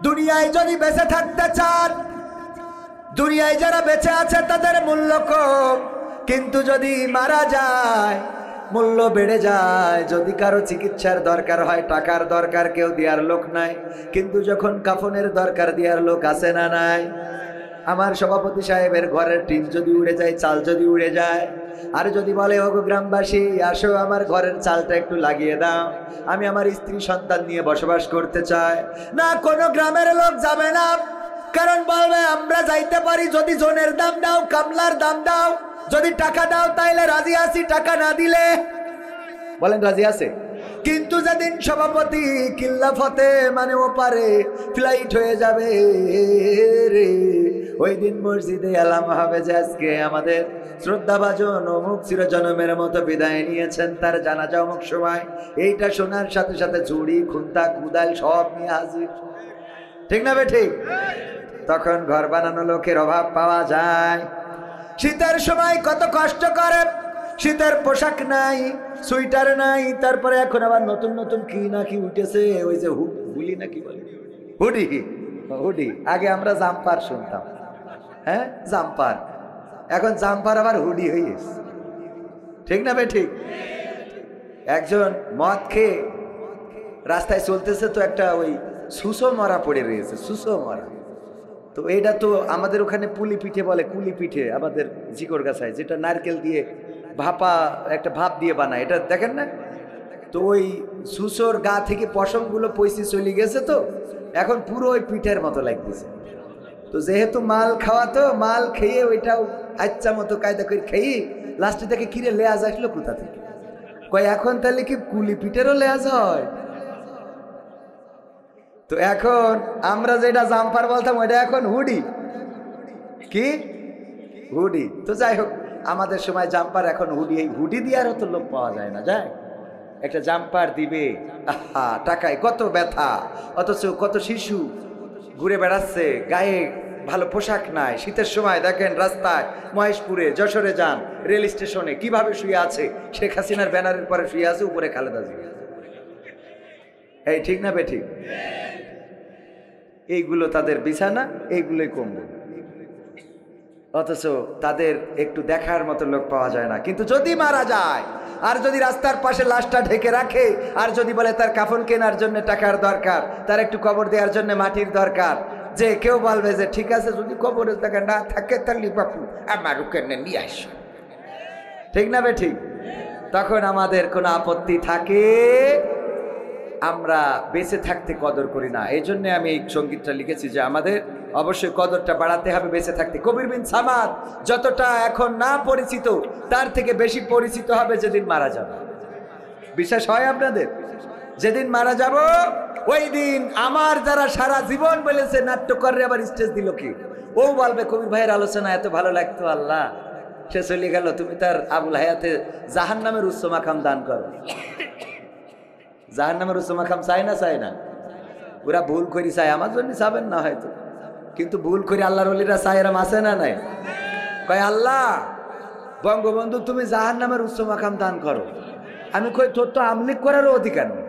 দুনিয়ায় যদি বেঁচে থাকতে চান, দুনিয়ায় যারা বেঁচে আছে তাদের মূল্য কম, কিন্তু যদি মারা যায় মূল্য বেড়ে যায়। যদি কারো চিকিৎসার দরকার হয়, টাকার দরকার, কেউ দেওয়ার লোক নাই, কিন্তু যখন কাফনের দরকার দেওয়ার লোক আছে না নাই? আমার সভাপতি সাহেবের ঘরের টিন যদি উড়ে যায়, চাল যদি উড়ে যায়, আর যদি বলে ওগো গ্রামবাসী আসো আমার ঘরের চালটা একটু লাগিয়ে দাও, আমি আমার স্ত্রী সন্তান নিয়ে বসবাস করতে চাই, না কোনো গ্রামের লোক যাবে না। কারণ বলবে আমরা যাইতে পারি যদি জনের দাম দাও, কামলার দাম দাও, যদি টাকা দাও তাইলে রাজি আছি, টাকা না দিলে বলেন রাজি আছে। কিন্তু যেদিন সভাপতি কিল্লাফতে মানে ওপারে ফ্লাইট হয়ে যাবে রে, ওই দিন মসজিদে আলাম হবে যে আজকে আমাদের শ্রদ্ধাভাজন অমুক চিরজনমের মতো বিদায় নিয়েছেন, তার জানাজা অমুক সময়। এইটা শোনার সাথে সাথে ঝুড়ি খুন্তা কুদাল সব নিয়ে হাজির, ঠিক না বে ঠিক? তখন ঘর বানানো লোকের অভাব পাওয়া যায়। শীতের সময় কত কষ্ট করে, শীতের পোশাক নাই, সোয়েটার নাই, তারপরে এখন আবার নতুন নতুন কি না কি উঠেছে, ওই যে হুডি না কি বলে, হুডি, হুডি। আগে আমরা জাম্পার শুনতাম, হ্যাঁ জাম্পার, এখন জাম্পার আবার হুডি হয়ে গেছে, ঠিক না বে ঠিক? একজন মদ খেয়ে রাস্তায় চলতেছে, তো একটা ওই সুসো মরা পড়ে রয়েছে, সুসো মরা। তো এইটা তো আমাদের ওখানে পুলি পিঠে বলে, কুলি পিঠে আমাদের জিকর গাছায়, যেটা নারকেল দিয়ে ভাপা একটা ভাপ দিয়ে বানায়, এটা দেখেন না? তো ওই সুসোর গা থেকে পশমগুলো পয়সি চলে গেছে, তো এখন পুরো ওই পিঠের মতো লাগতেছে। তো যেহেতু মাল খাওয়া, তো মাল খেয়ে ওইটাও আচ্ছা মতো কায়দা করে খেয়ে লাস্টে থেকে কিরে লেয়াজ আসলো কোথা থেকে? কয় এখন তাহলে কি কুলি পিঠেরও লেয়াজ হয়? তো এখন আমরা যেটা জাম্পার বলতাম ওইটা এখন হুডি, কি হুডি। তো যাই হোক, আমাদের সময় জাম্পার, এখন হুডি। এই হুডি দেওয়ারও তো লোক পাওয়া যায় না, যায় একটা জাম্পার দিবে, আহা টাকায় কত ব্যথা, অথচ কত শিশু ঘুরে বেড়াচ্ছে, গায়ে ভালো পোশাক নাই। শীতের সময় দেখেন রাস্তায়, মহেশপুরে, যশোরে যান, রেল স্টেশনে কিভাবে শুয়ে আছে, শেখ হাসিনার ব্যানারের পরে শুয়ে আছে, উপরে খালেদা জিয়া। এই ঠিক না বে ঠিক? এইগুলো তাদের বিছানা, এইগুলোই কম্বল, অথচ তাদের একটু দেখার মতো লোক পাওয়া যায় না। কিন্তু যদি মারা যায়, আর যদি রাস্তার পাশে লাশটা ঢেকে রাখে, আর যদি বলে তার কাফন কেনার জন্য টাকার দরকার, তার একটু কবর দেওয়ার জন্য মাটির দরকার, যে কেউ বলবে যে ঠিক আছে যদি কবরের জায়গা না থাকে তাহলে বাপু আমার ওখানে নিয়ে আস, ঠিক না বে ঠিক? তখন আমাদের কোনো আপত্তি থাকে, আমরা বেঁচে থাকতে কদর করি না। এই জন্য আমি এই সঙ্গীতটা লিখেছি যে আমাদের অবশ্যই কদরটা বাড়াতে হবে বেঁচে থাকতে। কবির বিন সামাদ যতটা এখন না পরিচিত, তার থেকে বেশি পরিচিত হবে যেদিন মারা যাবে। বিশ্বাস হয় আপনাদের? যেদিন মারা যাব ওই দিন আমার যারা সারা জীবন বলেছে নাট্যকরে আবার স্টেজ দিল কি, ও বলবে কবির ভাইয়ের আলোচনা এত ভালো লাগতো, আল্লাহ সে চলে গেল, তুমি তার আবুল হায়াতে জাহান্নামের উচ্চ মাকাম দান করো। জাহান্নামের উচ্চ মাকাম চাই না? চাই না? ওরা ভুল করি চায়, আমার জন্য চাবেন না হয়তো, কিন্তু ভুল করে আল্লাহর ওলিরা চায়, এরম আছে না নাই? কয় আল্লাহ বঙ্গবন্ধু তুমি জাহান্নামের উচ্চ মাকাম দান করো। আমি কই তোর তো আমলিক করারও অধিকার নেই,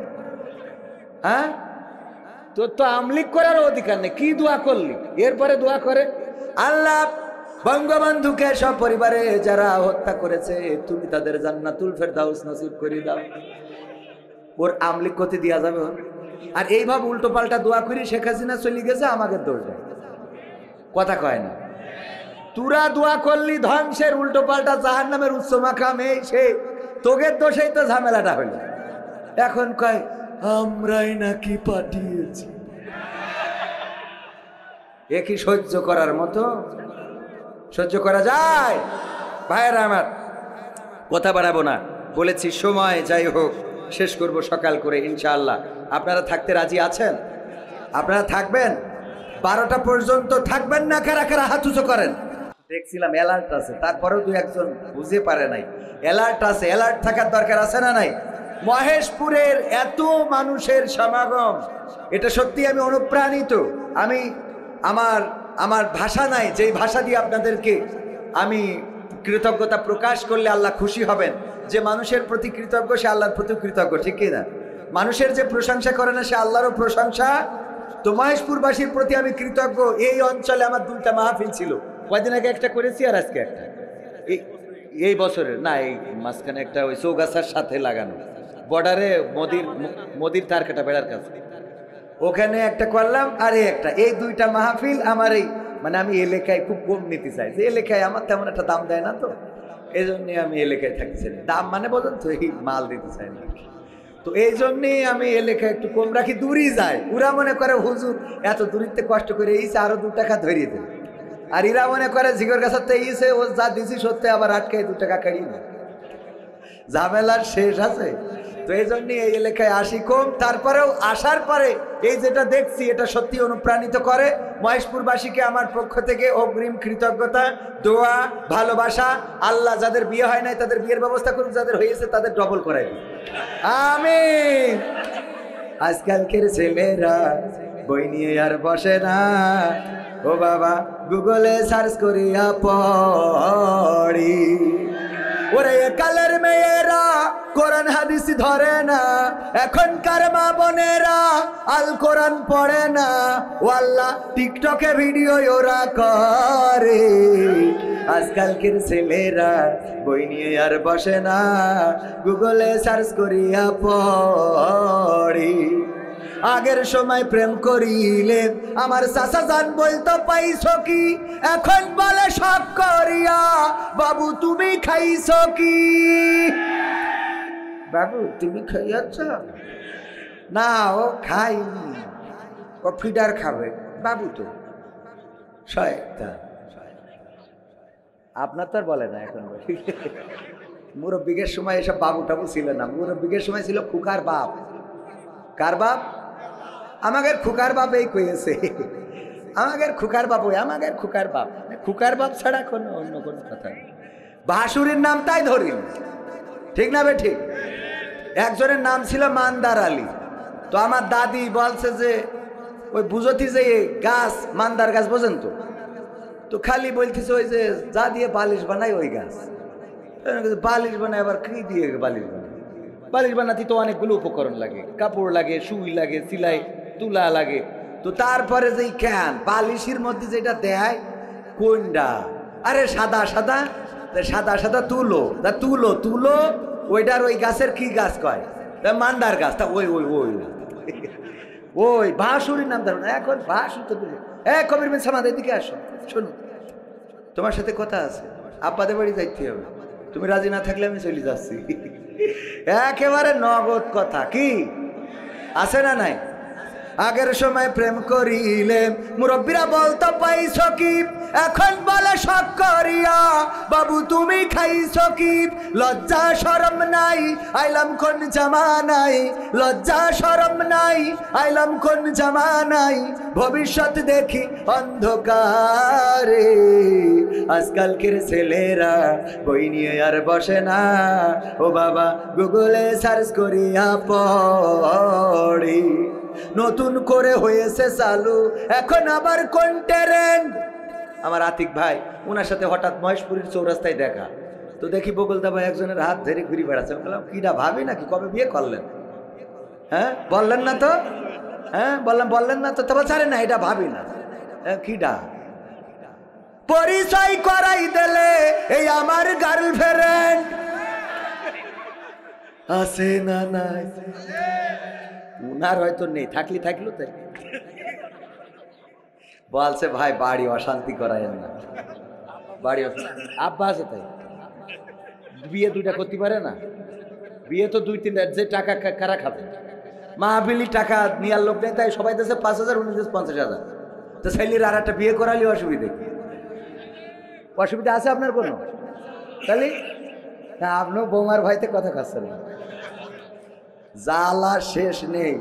হ্যাঁ তোর তো আমলিক করারও অধিকার নেই, কি দোয়া করলি? এরপরে দোয়া করে আল্লাহ বঙ্গবন্ধুকে সব পরিবারে যারা হত্যা করেছে তুমি তাদের জান্নাতুল ফেরদাউস নসিব করে দাও। ওর আমলিক করতে দেওয়া যাবে? আর এইভাবে উল্টো পাল্টা দোয়া করি শেখ হাসিনা চলে গেছে, আমাকে দোষ দেয়, কথা কয় না। তোরা দোয়া করলি ধ্বংসের, উল্টো পাল্টা জাহান্নামের উচ্চ মাকাম, এই সে তোগের দোষেই তো ঝামেলাটা হইল। এখন কয় আমরাই নাকি পাঠিয়েছি। এ কি সহ্য করার মতো? সহ্য করা যায়? ভাইয়েরা আমার, কথা বাড়াবো না, বলেছি সময় যাই হোক শেষ করব সকাল করে ইনশাআল্লাহ। আপনারা থাকতে রাজি আছেন? আপনারা থাকবেন? 12টা পর্যন্ত থাকবেন না? কারা কারা হাত উঁচু করেন? দেখছিলাম অ্যালার্ট আছে, তারপরেও দুই একজন বুঝে পারে নাই। অ্যালার্ট আছে, অ্যালার্ট থাকার দরকার আছে না নাই? মহেশপুরের এত মানুষের সমাগম, এটা সত্যি আমি অনুপ্রাণিত। আমি আমার ভাষা নাই, যেই ভাষা দিয়ে আপনাদেরকে আমি কৃতজ্ঞতা প্রকাশ করলে আল্লাহ খুশি হবেন। যে মানুষের প্রতি কৃতজ্ঞ সে আল্লাহর প্রতি কৃতজ্ঞ, ঠিক কি না? মানুষের যে প্রশংসা করে না সে আল্লাহরও প্রশংসা তো মহেশপুরবাসীর প্রতি আমি কৃতজ্ঞ। এই অঞ্চলে আমার 2টা মাহফিল ছিল, কয়েকদিন আগে একটা করেছি আর আজকে একটা, এই বছরের না, এই মাঝখানে একটা ওই চৌগাছার সাথে লাগানো বর্ডারে মোদির তার কাটা বেড়ার কাছে, ওখানে একটা করলাম। আর একটা, এই 2টা মাহফিল আমার এই মানে আমি এলাকায় খুব কম নিতে চাই, যে এলাকায় আমার তেমন একটা দাম দেয় না, তো এই জন্যে আমি এলাকায় থাকতে চাই। দাম মানে বলেন তো, এই মাল দিতে চাই না, তো এই জন্যেই আমি এলাকায় একটু কম রাখি, দূরই যায়। ওরা মনে করে হুজুর এত দূরিতে কষ্ট করে এইছে, আরো 2 টাকা ধরিয়ে দেবে। আর এরা মনে করে জিগর গাছাতে এইছে, ও যা দিছি সত্যি আবার আটকাই 2 টাকা কাড়ি না, ঝামেলার শেষ আছে। তো এই জন্যই এই এলাকায় আসি কম। তারপরেও আসার পরে এই যেটা দেখছি এটা সত্যি অনুপ্রাণিত করে। মহেশপুরবাসীকে আমার পক্ষ থেকে অগ্রিম কৃতজ্ঞতা, দোয়া, ভালোবাসা। আল্লাহ যাদের বিয়ে হয় নাই তাদের বিয়ের ব্যবস্থা করুন, যাদের হয়েছে তাদের ডবল করাই দিন, আমিন। আজকালকের ছেলেরা বই নিয়ে আর বসে না, ও বাবা গুগলে সার্চ করিয়া পড়ি। ওরে কালের মেয়েরা কোরআন হাদিস ধরে না, এখনকার মা বোনেরা আল কোরআন পড়ে না, ও আল্লাহ টিকটকে ভিডিও ওরা করে। আজকালকের ছেলেরা বই নিয়ে আর বসে না, গুগলে সার্চ করিয়া পড়ি। আগের সময় প্রেম করিলে আমার চাচা জান বলতো পাইছো কি, এখন বলে সব করিয়া বাবু তুমি খাইছো কি। বাবু তুমি খাইয়াছ না? ও খাইনি, ও ফিডার খাবে। বাবু তো শয়তান, আপনার তো আর বলে না। এখন মুরব্বিকের সময় এসব বাবু টাবু ছিল না, মুরব্বিকের সময় ছিল খুকার বাপ। কার বাপ? আমাদের খুকার বাপ। এই কইছে আমাদের খুকার বাপ, ওই আমাদের খুকার বাপ। খুকার বাপ ছাড়া কোনো অন্য কোনো কথা নেই। ভাসুরের নাম তাই ধরিল, ঠিক না বে ঠিক? একজনের নাম ছিল মান্দার আলী। তো আমার দাদি বলছে যে ওই বুঝতি যে গাছ, মান্দার গাছ বোঝেন তো? তো খালি বলতেছে ওই যে যা দিয়ে বালিশ বানাই ওই গাছ। বালিশ বানায়, আবার কি দিয়ে বালিশ বানায়? বালিশ বানাতে তো অনেকগুলো উপকরণ লাগে, কাপড় লাগে, সুই লাগে, সিলাই তুলা লাগে। তো তারপরে যে ক্যান বালিশের মধ্যে যেটা দেয় কোনটা? আরে সাদা সাদা, সাদা সাদা তুলো, তুলো তুলো, ওইটার ওই গাছের কি গাছ কয়? মান্দার গাছ। তা ওই ওই ওই ওই ভাসুরির নাম ধরো না এখন। ভাসুর তো কবির মিন সামাদ, এদিকে আসো, শোনো তোমার সাথে কথা আছে। আব্বাদের বাড়ি যাইতে হবে, তুমি রাজি না থাকলে আমি চলে যাচ্ছি। একেবারে নগদ কথা। কি আছে না নাই? আগের সময় প্রেম করিলে মুরব্বীরা বলতো পাইছো কি, এখন বলে শখ করিয়া বাবু তুমি খাইছো কি। লজ্জা শরম নাই, আইলাম কোন জামানাই, লজ্জা শরম নাই, আইলাম কোন জামানাই। ভবিষ্যৎ দেখি অন্ধকারে, আজকালকের ছেলেরা বই নিয়ে আর বসে না, ও বাবা গুগলে সার্চ করিয়া পড়ি। নতুন করে হয়েছে চালু এখন আবার কোন ট্রেন্ড। আমার আতিক ভাই, ওনার সাথে হঠাৎ মহেশপুরের চৌরাস্তায় দেখা, তো দেখি বকুলদা ভাই একজনের হাত ধরে ঘুরে বেড়াচ্ছে। বললাম কিটা ভাবি নাকি, কবে বিয়ে করলেন? হ্যাঁ বললেন না তো? হ্যাঁ বললেন না তো? তবে ছাড়ে না, এটা ভাবি না। কিটা পরিচয় করাই দিলে এই আমার গার্লফ্রেন্ড আছে না নাই? উনার হয়তো নেই, থাকলো তাই বলছে ভাই বাড়ি অশান্তি করায়েন না, বাড়ি আব্বা আছে তাই বিয়ে 2টা করতে পারে না। বিয়ে তো 2-3টা, যে টাকা কারা খাবে? মাহফিলি টাকা নেওয়ার লোক নেই, তাই সবাই দেশে 5,000, উনি দেশে 50,000। তো ছেলের আর একটা বিয়ে করালে অসুবিধা আছে আপনার কোনো? তাহলে না, আপনিও বৌমার ভাইতে কথা খাচ্ছেন না, জ্বালা শেষ নেই।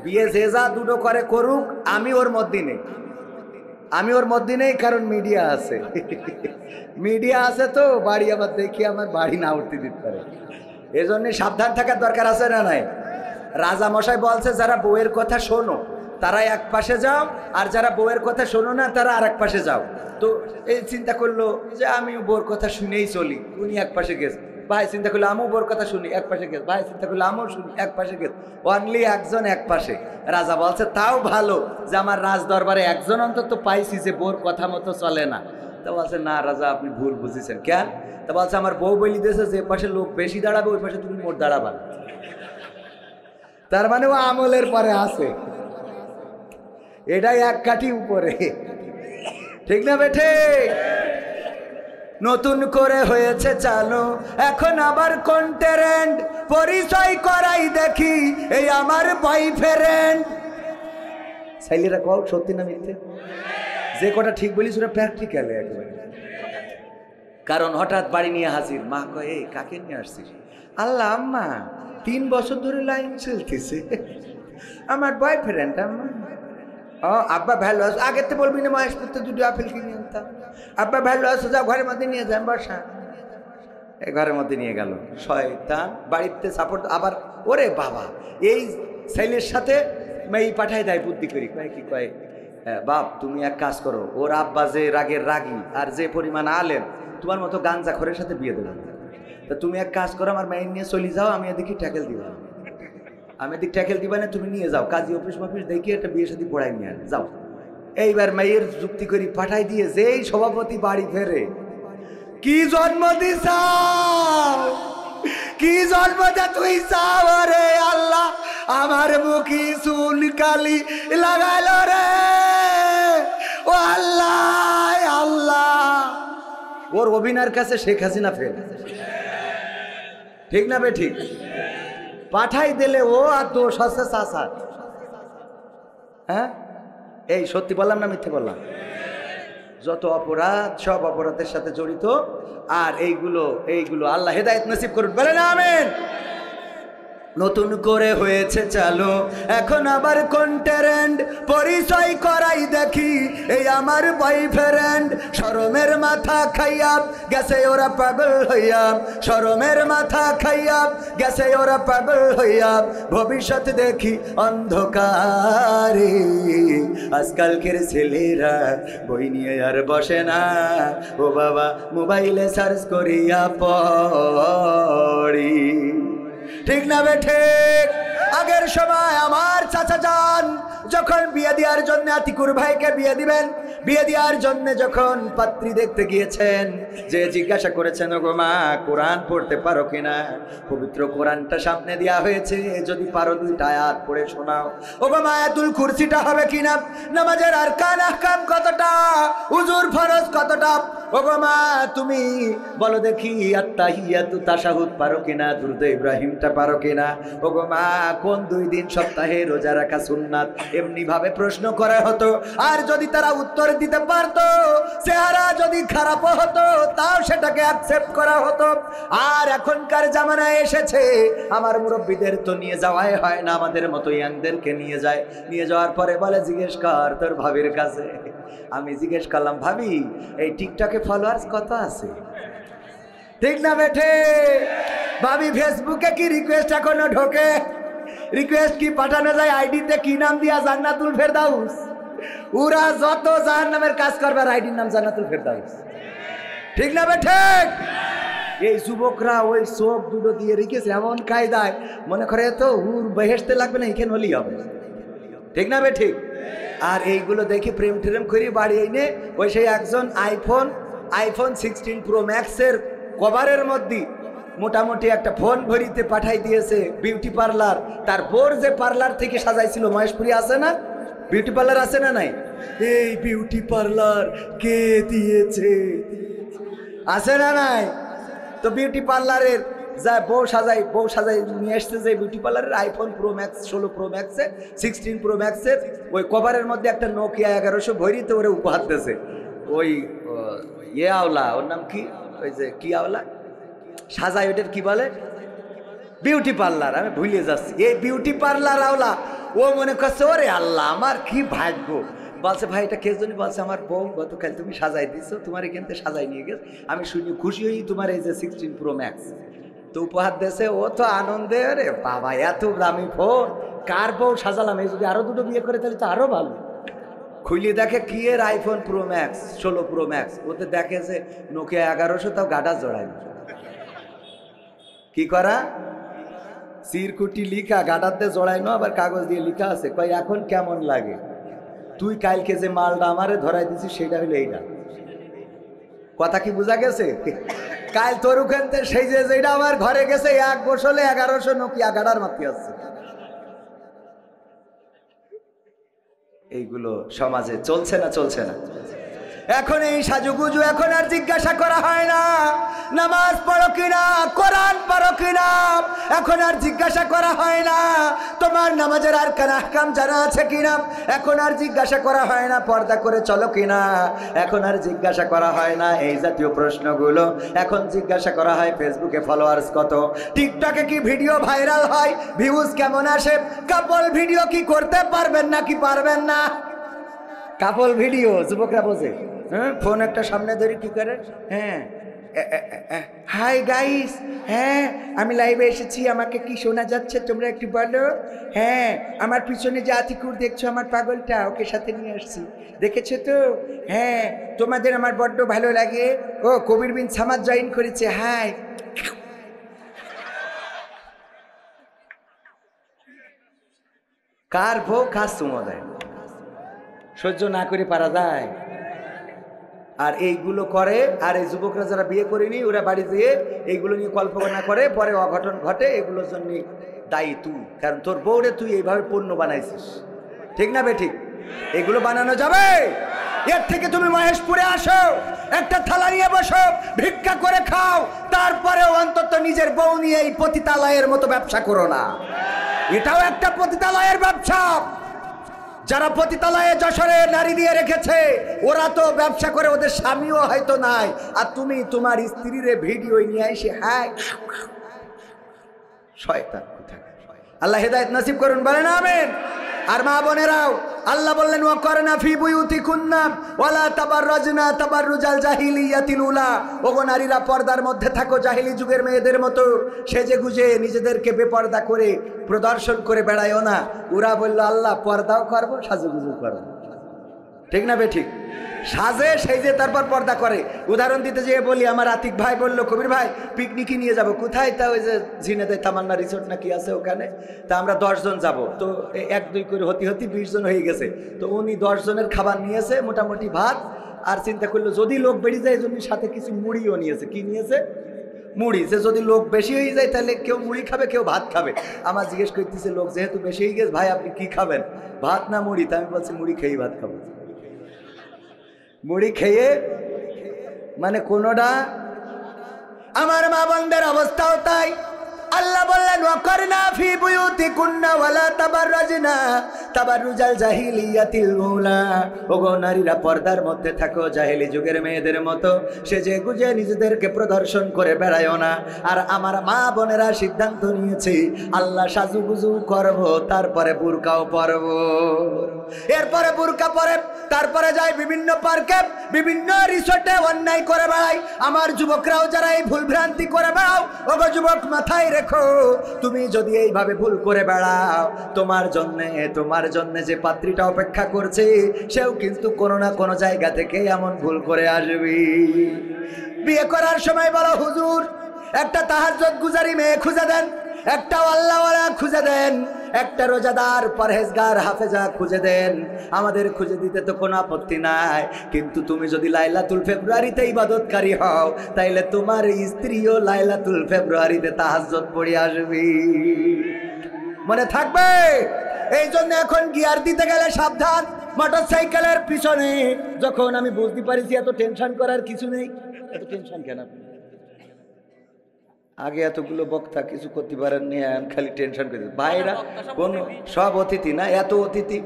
বিয়ে যে যা 2টো করে করুক, আমি ওর মধ্যে নেই, আমি ওর মধ্যে নেই, কারণ মিডিয়া আছে। মিডিয়া আছে তো বাড়ি আবার দেখি আমার বাড়ি না উঠতে দিতে পারে। এই জন্য সাবধান থাকার দরকার আছে না নাই? রাজা মশাই বলছে যারা বউয়ের কথা শোনো তারা এক পাশে যাও, আর যারা বউয়ের কথা শোনো না তারা আর এক পাশে যাও। তো এই চিন্তা করলো যে আমি বউর কথা শুনেই চলি, উনি এক পাশে গেছে। ভাই চিন্তা করলে আমও বোর কথা শুনি, এক পাশে গেছে। ভাই চিন্তা করলে আমও শুনি, এক পাশে গেছে। অনলি একজন এক পাশে। রাজা বলছে তাও ভালো যে আমার রাজ দরবারে একজন অন্তত পাইছি যে বোর কথা মতো চলে না। তা বলছে না রাজা আপনি ভুল বুঝেছেন। কেন? তা বলছে আমার বউ বলি দিয়েছে যে পাশে লোক বেশি দাঁড়াবে ওই পাশে তুমি মোট দাঁড়াবা। তার মানে ও আমলের পরে আছে, এটাই এক কাঠি উপরে। ঠিক না বেঠে? নতুন করে হয়েছে চালু এখন আবার কন্টেরেন্ট, পরিচয় করাই দেখি এই আমার বয়ফ্রেন্ড। সাইলেরা কও সত্যি না মিথ্যে? যে কটা ঠিক বলিস ওরা প্র্যাকটিক্যাল একবারে। কারণ হঠাৎ বাড়ি নিয়ে হাজির, মা কয় এই কাকে নিয়ে আসছিস? আল্লাহ আম্মা 3 বছর ধরে লাইন চলতেছে, আমার বয়ফ্রেন্ড আম্মা। ও আব্বা ভালো আছো? আগের তো বলবি না মহেশপুরতে 2টো আপেল কিনে আনতাম। আব্বা ভালো আছো? যাও ঘরের মধ্যে নিয়ে যান বসা। এই ঘরের মধ্যে নিয়ে গেল শয়তান। বাড়িতে সাপোর্ট আবার। ওরে বাবা, এই ছেলের সাথে মেয়ে পাঠায় দেয় বুদ্ধি করি। কয় কি কয়, বাপ তুমি এক কাজ করো, ওর আব্বা যে রাগের রাগী আর যে পরিমাণ আলেম, তোমার মতো গাঞ্জাখোরের সাথে বিয়ে দেবে। তা তুমি এক কাজ করো, আমার মেয়ে নিয়ে চলে যাও, আমি এদিকে ট্যাকেল দিবা। আমি এদিক ট্যাকেল দিবা না, তুমি নিয়ে যাও কাজী অফিস মফিস দেখিয়ে একটা বিয়ে সাথে পড়াই নিয়ে যাও। এইবার মেয়ের যুক্তি করি পাঠাই দিয়ে যেই সভাপতি বাড়ি ফেরে, কি জন্ম দিস, কি জন্ম দে তুই চাও রে আল্লাহ, আমার মুখি চুল কালি লাগাইল রে ও আল্লাহ আল্লাহ। ওর অভিনয়ের কাছে শেখ হাসিনা ফেল। ঠিক না বে ঠিক? পাঠাই দিলে ও আর দোষ আছে চাষার। হ্যাঁ এই সত্যি বললাম না মিথ্যে বললাম? যত অপরাধ সব অপরাধের সাথে জড়িত। আর এইগুলো আল্লাহ হেদায়েত নসিব করুন, বলেন আমিন। নতুন করে হয়েছে চালু এখন আবার কন্টেরেন্ট, পরিচয় করাই দেখি এই আমার বয়ফ্রেন্ড। শরমের মাথা খাইয়া গেছে ওরা পাগল হইয়া, শরমের মাথা খাইয়া গেছে ওরা পাগল হইয়া, ভবিষ্যৎ দেখি অন্ধকারে। আজকালকের ছেলেরা বই নিয়ে আর বসে না, ও বাবা মোবাইলে সার্চ করিয়া পড়ি। ঠিক না বে ঠিক? আগের সময় আমার চাচা যান যখন বিয়ে দেওয়ার জন্য আতিকুর ভাইকে বিয়ে দিবেন, বিয়ে দেওয়ার জন্য যখন পাত্রী দেখতে গিয়েছেন, যে জিজ্ঞাসা করেছেন ওগো মা কোরআন পড়তে পারো কিনা? পবিত্র কোরআনটা সামনে দেওয়া হয়েছে, যদি পারো 2টা আয়াত পড়ে শোনাও। ওগো মা আয়াতুল কুরসিটা হবে কিনা? নামাজের আরকান আহকাম কতটা? উজুর ফরজ কতটা? ওগো মা তুমি বলো দেখি আত্তাহিয়াতু তাশাহুদ পারো কিনা? দুরূদ ইব্রাহিমটা পারো কিনা? ওগো মা কোন 2 দিন সপ্তাহে রোজা রাখা সুন্নাত? এমনি ভাবে প্রশ্ন করা হতো। আর যদি তারা উত্তর দিতে পারতো, চেহারা যদি খারাপ হতো তাও সেটাকে অ্যাকসেপ্ট করা হতো। আর এখনকার জামানায় এসেছে আমার মুরব্বীদের তো নিয়ে যাওয়াই হয় না, আমাদের মতো ইয়াংদেরকে নিয়ে যায়। নিয়ে যাওয়ার পরে বলে জিজ্ঞেস কর তোর ভাবির কাছে। আমি জিজ্ঞেস করলাম ভাবি এই টিকটকে ফলোয়ার্স কত আছে? ঠিক না বেঠে? ভাবি ফেসবুকে কি রিকোয়েস্ট এখনো ঢোকে? রিকোয়েস্ট কি পাঠানো যায় আইডিতে? কি নাম দিয়া? জান্নাতুল ফেরদাউস। ওরা যত জাহান্নামের কাজ করবে আর আইডির নাম জান্নাতুল ফেরদাউস। ঠিক না বেঠে? এই যুবকরা ওই চোখ 2টো দিয়ে রেখেছে এমন কায়দায়, মনে করে তো হুর বেহেশতে লাগবে না, এখানে হলেই হবে। ঠিক না বে ঠিক? আর এইগুলো দেখি প্রেম ট্রেম করি বাড়ি এনে ওই সেই একজন আইফোন 16 প্রো ম্যাক্সের কভারের মধ্যে মোটামুটি একটা ফোন ভরিতে পাঠাই দিয়েছে বিউটি পার্লার। তার বোর যে পার্লার থেকে সাজাইছিল, মহেশপুরি আছে না বিউটি পার্লার, আছে না নাই? এই বিউটি পার্লার কে দিয়েছে? আছে না নাই? তো বিউটি পার্লারের যা বউ সাজাই নিয়ে আসছে, যে বিউটি পার্লারের আইফোন প্রো ম্যাক্স 16 প্রো ম্যাক্সের 16 প্রো ম্যাক্সের ওই কভারের মধ্যে একটা নোকিয়া 1100 ভরিতে ওরে উপহার দিয়েছে। ওই আওলা, ওর নাম কি, ওই যে কি আওলা সাজাই, ওইটার কি বলে? Beauty parlour. আমি ভুলে যাচ্ছি। এই বিউটি পার্লার আওলা ও মনে করছে ওরে আল্লাহ আমার কি ভাগ্য। বলছে ভাই এটা কে জানি? বলছে আমার বউ গতকাল তুমি সাজাই দিছো, তোমার এখান থেকে সাজাই নিয়ে গেছে। আমি শুনি খুশি হই তোমার এই যে 16 প্রো ম্যাক্স তো উপহার দিয়েছে। ও তো আনন্দে রে বাবা এত দামি ফোন, কার বউ সাজালাম, এই যদি আরো 2টো বিয়ে করে তাহলে তো আরো ভালো। খুলে দেখে কি এর iPhone pro max 16 pro max, ওতে দেখে যে নোকিয়া 1100, তাও গাডা জড়ায় না। কি করা? চিরকুটি লিখা গাটাতে জড়াইনো, আবার কাগজ দিয়ে লিখা আছে, কয় এখন কেমন লাগে? তুই কালকে যে মালটা আমারে ধরাই দিছিস সেটা হইলো এইটা। কথা কি বোঝা গেছে? কাল তোর ওখান থেকে সেই যেটা আমার ঘরে গেছে 1 বছরে 1100 নোকিয়া গাড়ার মাতি আসছে। এইগুলো সমাজে চলছে না? চলছে না? এখন এই সাজুগুজু এখন আর জিজ্ঞাসা করা হয় না নামাজ পড়ো কিনা, কোরআন পড়ো কিনা, এখন আর জিজ্ঞাসা করা হয় না তোমার নামাজের আরকান আহকাম জানা আছে কিনা, এখন আর জিজ্ঞাসা করা হয় না পর্দা করে চলো কিনা, এখন আর জিজ্ঞাসা করা হয় না এই জাতীয় প্রশ্নগুলো। এখন জিজ্ঞাসা করা হয় ফেসবুকে ফলোয়ার্স কত, টিকটকে কি ভিডিও ভাইরাল হয়, ভিউজ কেমন আসে, কাপল ভিডিও কি করতে পারবেন না কি পারবেন না? কাপল ভিডিও যুবকরা বোঝে, হ্যাঁ, ফোন একটা সামনে ধরে কি করে, হ্যাঁ হাই গাইস, হ্যাঁ আমি লাইভে এসেছি, আমাকে কি শোনা যাচ্ছে তোমরা একটু বলো? হ্যাঁ আমার পিছনে যে আতিকুর দেখছো আমার পাগলটা, ওকে সাথে নিয়ে আসছি, দেখেছো তো? হ্যাঁ তোমাদের আমার বড্ড ভালো লাগে, ও কবির বিন সামাদ জয়েন করেছে, হাই। কার ভো কাজ চুমো দেয়, সহ্য না করে পারা যায়? আর এইগুলো করে, আর এই যুবকরা যারা বিয়ে করেনি ওরা বাড়ি যেয়ে এইগুলো নিয়ে কল্পনা করে, পরে অঘটন ঘটে, এগুলোর জন্য দায়ী তুই, কারণ তোর বউরে তুই এইভাবে পণ্য বানাইছিস, ঠিক না বেঠিক? এগুলো বানানো যাবে? এর থেকে তুমি মহেশপুরে আসো, একটা থালা নিয়ে বসো, ভিক্ষা করে খাও, তারপরেও অন্তত নিজের বউ নিয়ে এই পতিতালয়ের মতো ব্যবসা করো না। এটাও একটা পতিতালয়ের ব্যবসা। যারা পতিতালয়ে যশোরে নারী দিয়ে রেখেছে ওরা তো ব্যবসা করে, ওদের স্বামীও হয়তো নাই, আর তুমি তোমার স্ত্রীর ভিডিও নিয়ে এসে, হ্যাঁ শয়তান কোথায়। আল্লাহ হেদায়েত নসিব করুন, বলেন আমিন। আর মা বোনেরাও, আল্লাহ বললেন ওয়াকরনা ফি বুয়ুতিকুন্না ওয়ালা তাবাররাজনা তাবাররুজাল জাহিলিয়াতিল উলা, ওগো নারীরা পর্দার মধ্যে থাকো জাহিলি যুগের মেয়েদের মতো, সেজে গুজে নিজেদেরকে বেপর্দা করে প্রদর্শন করে বেড়ায়ও না। ওরা বলল আল্লাহ পর্দাও করবো সাজুগুজু করবো, ঠিক না বেঠিক? সাজে সেই যে তারপর পর্দা করে। উদাহরণ দিতে যেয়ে বলি, আমার আতিক ভাই বলল কবির ভাই পিকনিকে নিয়ে যাব, কোথায়? তা ওই যে ঝিনেদে তামান্না রিসোর্ট না কি আছে ওখানে, তা আমরা 10 জন যাব, তো 1-2 করে হতে 20 জন হয়ে গেছে, তো উনি 10 জনের খাবার নিয়েছে, মোটামুটি ভাত, আর চিন্তা করলো যদি লোক বেড়ে যায় জন্য সাথে কিছু মুড়িও নিয়েছে। কি নিয়েছে? মুড়ি। যে যদি লোক বেশি হয়ে যায় তাহলে কেউ মুড়ি খাবে কেউ ভাত খাবে। আমার জিজ্ঞেস করতেছে লোক যেহেতু বেশি হয়ে গেছে, ভাই আপনি কি খাবেন, ভাত না মুড়ি? তা আমি বলছি মুড়ি খেয়েই ভাত খাবো। মুড়ি খেয়ে মানে কোনোটা। আমার মা বোনদের অবস্থাও তাই। আল্লাহ বললেন ওয়াকরনা ফি বুয়ুতিকুন্না ওয়ালা তাবাররাজনা তাবাররুজাল জাহিলিয়াতিল উলা, ওগো নারীরা পর্দার মধ্যে থাকো জাহেলি যুগের মেয়েদের মতো, সেজে গুজে নিজেদেরকে প্রদর্শন করে বেড়ায়ও না। আর আমার মা বোনেরা সিদ্ধান্ত নিয়েছে আল্লাহ সাজুগুজু করব, তারপরে বুরকাও পরব, এরপরে বুরকা পরে তারপরে যাই বিভিন্ন পার্কে বিভিন্ন রিসোর্টে অন্যায় করে বেড়াই। আমার যুবকরাও যারা এই ভুল ভ্রান্তি করে বেড়াও, ওগো যুবক মাথায় রেখো, তুমি যদি এইভাবে ভুল করে বেড়াও তোমার জন্য যে পাত্রীটা অপেক্ষা করছে সেও কিন্তু কোনো না কোনো জায়গা থেকে এমন ভুল করে আসবে। বিয়ে করার সময় বলো হুজুর একটা তাহাজ্জুদ গুজারি মেয়ে খুঁজে দেন, একটা আল্লাহওয়ালা খুঁজে দেন, একটা রোজাদার পরহেজগার হাফেজা খুঁজে দেন। আমাদের খুঁজে দিতে তো কোনো আপত্তি নাই, কিন্তু তুমি যদি লাইলাতুল ফেব্রুয়ারিতে ইবাদতকারী হও তাইলে তোমার স্ত্রীও লাইলাতুল ফেব্রুয়ারিতে তাহাজ্জুদ পড়ে আসবে, মনে থাকবে। এই জন্য এখন গিয়ার দিতে গেলে সাবধান। মোটরসাইকেলের পিছনে যখন আমি বুঝতে পারিছি এত টেনশন করার কিছু নেই। এত টেনশন কেন? আগে এতগুলো বক্তা কিছু করতে পারেননি, খালি টেনশন করে ভাইরা কোন সব অতিথি না, এত অতিথি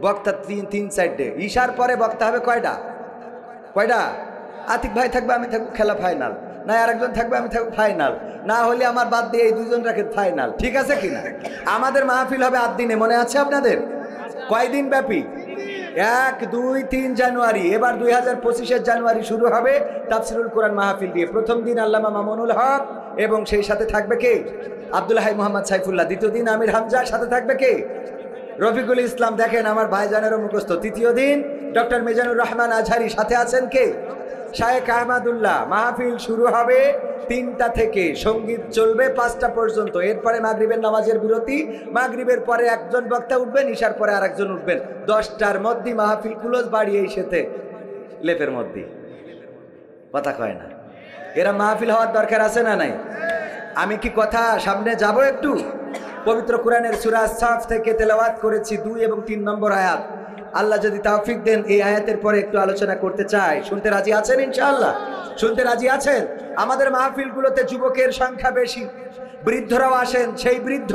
বক্তা 3-4টে। ঈশার পরে বক্তা হবে কয়টা? আতিক ভাই থাকবে, আমি থাকবো, খেলা ফাইনাল, না আরেকজন থাকবে, আমি থাকবো ফাইনাল, না হলে আমার বাদ দিয়ে এই 2 জন রাখে ফাইনাল, ঠিক আছে কিনা? আমাদের মাহফিল হবে 8 দিনে, মনে আছে আপনাদের? কয়দিন ব্যাপী? 1, 2, 3 জানুয়ারি। এবার 2025 জানুয়ারি শুরু হবে তাফসিরুল কোরআন মাহফিল দিয়ে। প্রথম দিন আল্লামা মামুনুল হক এবং সেই সাথে থাকবে কে? আব্দুল হাই মোহাম্মদ সাইফুল্লাহ। দ্বিতীয় দিন আমির হামজা, সাথে থাকবে কে? রফিকুল ইসলাম, দেখেন আমার ভাইজানেরও মুখস্থ। তৃতীয় দিন ডক্টর মিজানুর রহমান আজহারি, সাথে আছেন কে? শায়েখ আহমদুল্লাহ। মাহফিল শুরু হবে 3টা থেকে, সঙ্গীত চলবে 5টা পর্যন্ত। এরপরে মাগরিবের নামাজের বিরতি। মাগরিবের পরে একজন বক্তা উঠবেন, ইশার পরে আরেকজন উঠবেন। 10টার মধ্যে মাহফিল ক্লোজ। বাড়ি এই সাথে লেপের মধ্যে কথা কয় না। এরা মাহফিল হওয়ার দরকার আছে না নাই? আমি কি কথা সামনে যাব একটু? পবিত্র কোরআনের সূরা সাফ থেকে তেলাওয়াত করেছি 2 এবং 3 নম্বর আয়াত। আল্লাহ যদি তৌফিক দেন এই আয়াতের পরে একটু আলোচনা করতে চাই। শুনতে রাজি আছেন ইনশাআল্লাহ? শুনতে রাজি আছেন? আমাদের মাহফিলগুলোতে যুবকের সংখ্যা বেশি, বৃদ্ধরাও আসেন। সেই বৃদ্ধ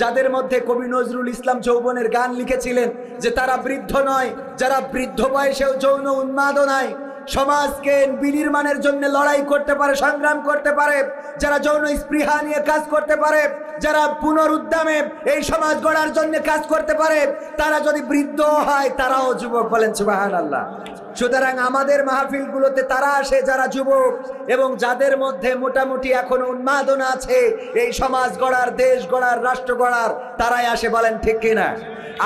যাদের মধ্যে কবি নজরুল ইসলাম যৌবনের গান লিখেছিলেন যে তারা বৃদ্ধ নয়, যারা বৃদ্ধ বয়সেও যৌন উন্মাদনায় সমাজকে বিনির্মাণের জন্য লড়াই করতে পারে, সংগ্রাম করতে পারে, যারা যৌন স্পৃহা নিয়ে কাজ করতে পারে, যারা পুনরুদ্যমে এই সমাজ গড়ার জন্য কাজ করতে পারে, তারা যদি বৃদ্ধ হয় তারাও যুবক। বলেন সুবহানাল্লাহ। সুতরাং আমাদের মাহফিলগুলোতে তারা আসে যারা যুবক এবং যাদের মধ্যে মোটামুটি এখনো উন্মাদনা আছে এই সমাজ গড়ার, দেশ গড়ার, রাষ্ট্র গড়ার, তারাই আসে। বলেন ঠিক কিনা?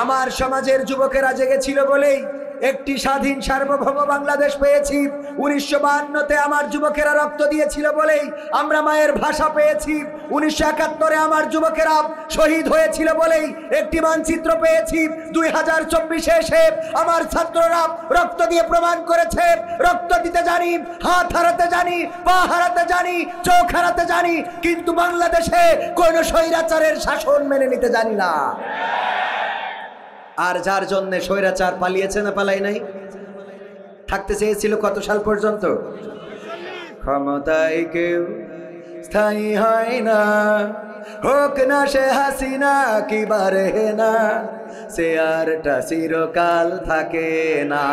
আমার সমাজের যুবকেরা জেগেছিল বলেই একটি স্বাধীন সার্বভৌম বাংলাদেশ পেয়েছি। 1952-তে আমার যুবকেরা রক্ত দিয়েছিল বলেই আমরা মায়ের ভাষা পেয়েছি। 1971-এ আমার যুবকেরা শহীদ হয়েছিল বলেই একটি মানচিত্র পেয়েছি। 2024-এ এসে আমার ছাত্ররা রক্ত দিয়ে প্রমাণ করেছে রক্ত দিতে জানি, হাত হারাতে জানি, পা হারাতে জানি, চোখ হারাতে জানি, কিন্তু বাংলাদেশে কোনো স্বৈরাচারের শাসন মেনে নিতে জানি না। আর যার জন্য স্বৈরাচার পালিয়েছে না পালাই নাই, থাকতে চেয়েছিল কত সাল পর্যন্ত? ক্ষমতায় কেউ স্থায়ী হয় না, হোক না সে হাসিনা কি বারে না, সে আরটা চিরকাল থাকে না।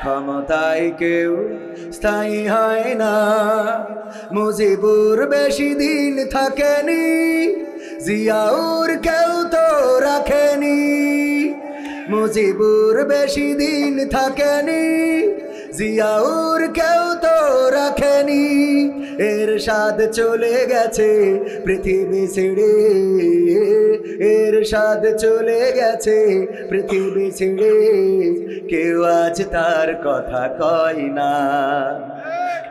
ক্ষমতায় কেউ স্থায়ী হয় না, মুজিবুর বেশি দিন থাকেনি, জিয়াউর কেউ তো রাখেনি। মুজিবুর বেশি দিন থাকেনি, জিয়াউর কেউ তো রাখেনি। এরশাদ চলে গেছে পৃথিবী ছেড়ে, এরশাদ চলে গেছে পৃথিবী ছেড়ে, কেউ আজ তার কথা কয় না।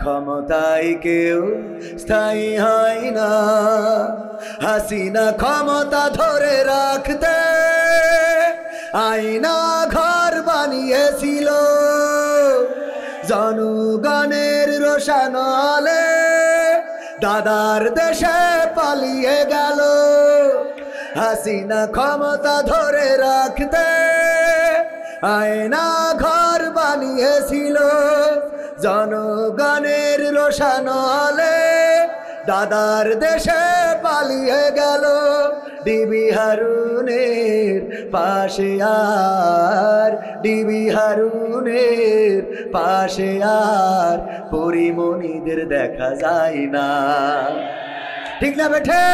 ক্ষমতায় কেউ স্থায়ী হয় না, হাসিনা ক্ষমতা ধরে রাখতে আয়না ঘর বানিয়েছিল, জনগণের রোশনালে দাদার দেশে পালিয়ে গেল। হাসিনা ক্ষমতা ধরে রাখতে আয়না ঘর বানিয়েছিল, জনগণের রোশনালে দাদার দেশে পালিয়ে গেল। ডিবি হারুনের পাশে আর, ডিবি হারুনের পাশে আর পরিমণিদের দেখা যায় না। ঠিক না বেঠে?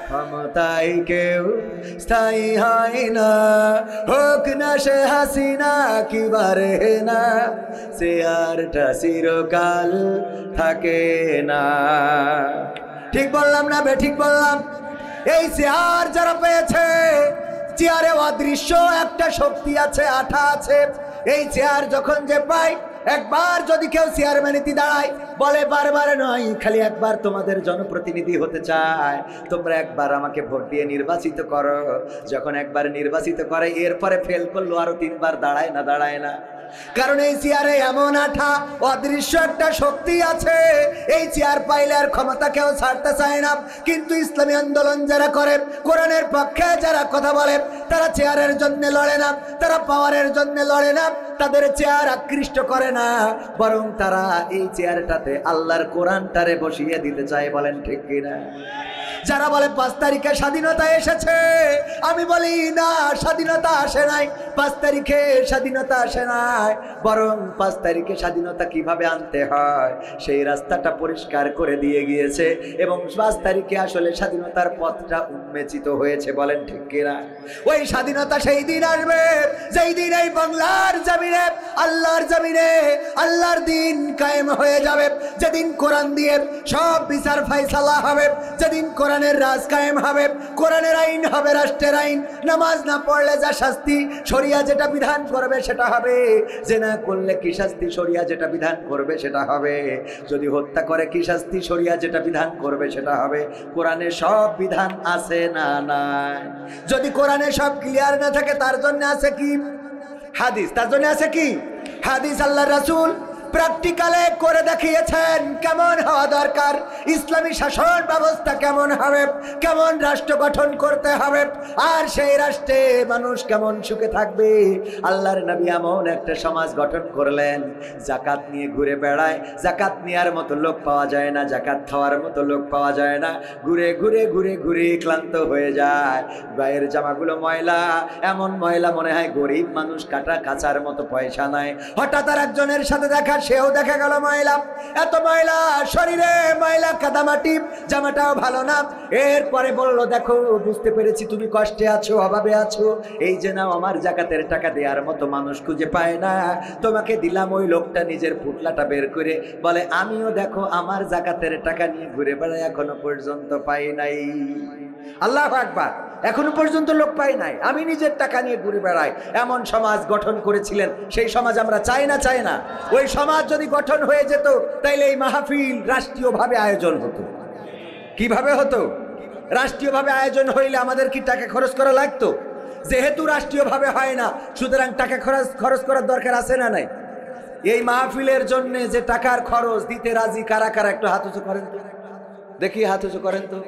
ক্ষমতায় কেউ স্থায়ী হয় না, হোক না সে হাসিনা কি বারে না, সে আরটা চিরকাল থাকে না। ঠিক বললাম না বে? ঠিক বললাম? এই চেয়ার যারা পেয়েছে, চেয়ারে অদৃশ্য একটা শক্তি আছে, আঠা আছে। এই চেয়ার যখন যে পাই, একবার যদি কেউ চেয়ারম্যানিতে দাঁড়ায়, বলে বারবার নয়, খালি একবার তোমাদের জনপ্রতিনিধি হতে চায়, তোমরা একবার আমাকে ভোট দিয়ে নির্বাচিত করো। যখন একবার নির্বাচিত করে, এরপরে ফেল করলো আরো 3বার দাঁড়ায় না, দাঁড়ায় না। কারণ এই চেয়ারে এমন আঠা, অদৃশ্য একটা শক্তি আছে। এই চেয়ার পাইলে আর ক্ষমতা কেউ ছাড়তে চায় না। কিন্তু ইসলামী আন্দোলন যারা করে, কোরআনের পক্ষে যারা কথা বলে, তারা চেয়ারের জন্য লড়ে না, তারা পাওয়ারের জন্য লড়ে না, তাদের চেয়ার আকৃষ্ট করে না, বরং তারা এই চেয়ারটাতে আল্লাহর কোরআনটারে বসিয়ে দিতে চায়। বলেন ঠিক কিনা? যারা বলে 5 তারিখে স্বাধীনতা এসেছে, আমি বলি না, স্বাধীনতা আসে নাই। 5 তারিখে স্বাধীনতা আসে নাই, বরং 5 তারিখে স্বাধীনতা কিভাবে আনতে হয় সেই রাস্তাটা পরিষ্কার করে দিয়ে গিয়েছে। এবং 5 তারিখে আসলে স্বাধীনতার পথটা উন্মোচিত হয়েছে। বলেন ঠিক কিনা? ওই স্বাধীনতা সেই দিন আসবে যেই দিন এই বাংলার জমিনে, আল্লাহর জমিনে আল্লাহর দিন কায়েম হয়ে যাবে, যেদিন কোরআন দিয়ে সব বিচার ফায়সালা হবে, যেদিন কোরআনের রাজ কায়েম হবে, কোরআনের আইন হবে রাষ্ট্রের আইন। নামাজ না পড়লে যা শাস্তি, শরীয়ত শরিয়া যেটা বিধান করবে সেটা হবে, জেনা করলে কি শাস্তি শরিয়া যেটা বিধান করবে সেটা হবে, যদি হত্যা করে কি শাস্তি শরিয়া যেটা বিধান করবে সেটা হবে। কোরআনে সব বিধান আছে না নাই? যদি কোরআনে সব ক্লিয়ার না থাকে তার জন্য আছে কি হাদিস, তার জন্য আছে কি হাদিস। আল্লাহর রাসূল প্র্যাকটিক্যালে করে দেখিয়েছেন কেমন হওয়া দরকার, ইসলামী শাসন ব্যবস্থা কেমন হবে, কেমন রাষ্ট্র গঠন করতে হবে, আর সেই রাষ্ট্রে মানুষ কেমন সুখে থাকবে। আল্লাহর নবী এমন একটা সমাজ গঠন করলেন, যাকাত নিয়ে ঘুরে বেড়ায়, যাকাত নেওয়ার মতো লোক পাওয়া যায় না, যাকাত খাওয়ার মতো লোক পাওয়া যায় না, ঘুরে ঘুরে ঘুরে ঘুরে ক্লান্ত হয়ে যায়, গায়ের জামাগুলো ময়লা, এমন ময়লা মনে হয় গরিব মানুষ কাচার মতো পয়সা নাই। হঠাৎ আর একজনের সাথে দেখা, সেও দেখা গেল ময়লা, এত ময়লা শরীরে, ময়লা কাদামাটি, জামাটাও ভালো না। এরপরে বলল, দেখো বুঝতে পেরেছি তুমি কষ্টে আছো, অভাবে আছো, এই যে নাও আমার যাকাতের টাকা দেওয়ার মতো মানুষ খুঁজে পায় না, তোমাকে দিলাম। ওই লোকটা নিজের পুটলাটা বের করে বলে, আমিও দেখো আমার যাকাতের টাকা নিয়ে ঘুরে বেড়াই, এখনো পর্যন্ত পাই নাই। আল্লাহু আকবার, এখনো পর্যন্ত লোক পাই নাই, আমি নিজের টাকা নিয়ে ঘুরে বেড়াই। এমন সমাজ গঠন করেছিলেন, সেই সমাজ আমরা চাই না, চাই না। ওই সমাজ যদি গঠন হয়ে যেত তাইলে এই মাহফিল রাষ্ট্রীয়ভাবে আয়োজন হতো। কিভাবে হতো? রাষ্ট্রীয়ভাবে আয়োজন হইলে আমাদের কি টাকা খরচ করা লাগতো? যেহেতু রাষ্ট্রীয়ভাবে হয় না, সুতরাং টাকা খরচ করার দরকার আছে না নাই? এই মাহফিলের জন্য যে টাকার খরচ দিতে রাজি কারা কারা, একটু হাত উঁচু করেন তো দেখি, হাত উঁচু করেন তো,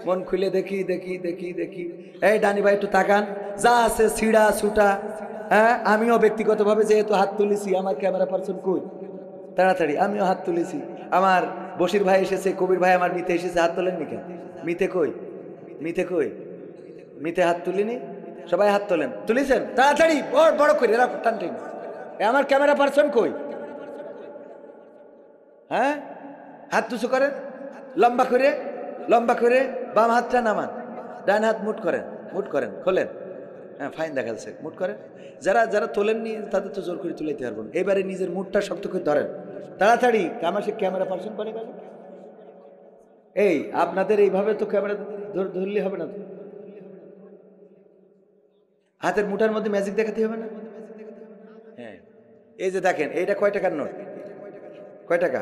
মন খুলে দেখি দেখি দেখি দেখি। এই ডানি ভাই একটু তাকান, যা আছে ছিড়া ছুটা। হ্যাঁ, আমিও ব্যক্তিগতভাবে যেহেতু হাত তুলেছি, আমার ক্যামেরা পার্সন কই, তাড়াতাড়ি আমিও হাত তুলেছি। আমার বশির ভাই এসেছে, কবির ভাই আমার মিতে এসেছে, হাত তোলেন নি কেন? মিতে কই, মিতে কই? মিতে হাত তুলিনি, সবাই হাত তোলেন। তুলেছেন? তাড়াতাড়ি বড় করে রাখো, টানটেন। আমার ক্যামেরা পার্সন কই? হ্যাঁ, হাত তুচু করেন, লম্বা করে, লম্বা করে। বাম হাতটা নামান, ডান হাত মুট করেন, মুট করেন, খোলেন। হ্যাঁ, ফাইন দেখা যাচ্ছে, মুট করেন। যারা যারা তোলেননি তাদের তো জোর করে তুলাইতে পারবেন। এবারে নিজের মুটটা শক্ত করে ধরেন, তাড়াতাড়ি। আমার সে ক্যামেরা পার্সন করে গেল। এই আপনাদের এইভাবে তো ক্যামেরা ধরলে হবে না তো, হাতের মুঠার মধ্যে ম্যাজিক দেখাতে হবে না? হ্যাঁ, এই যে দেখেন, এইটা কয় টাকার নোট? কয় টাকা?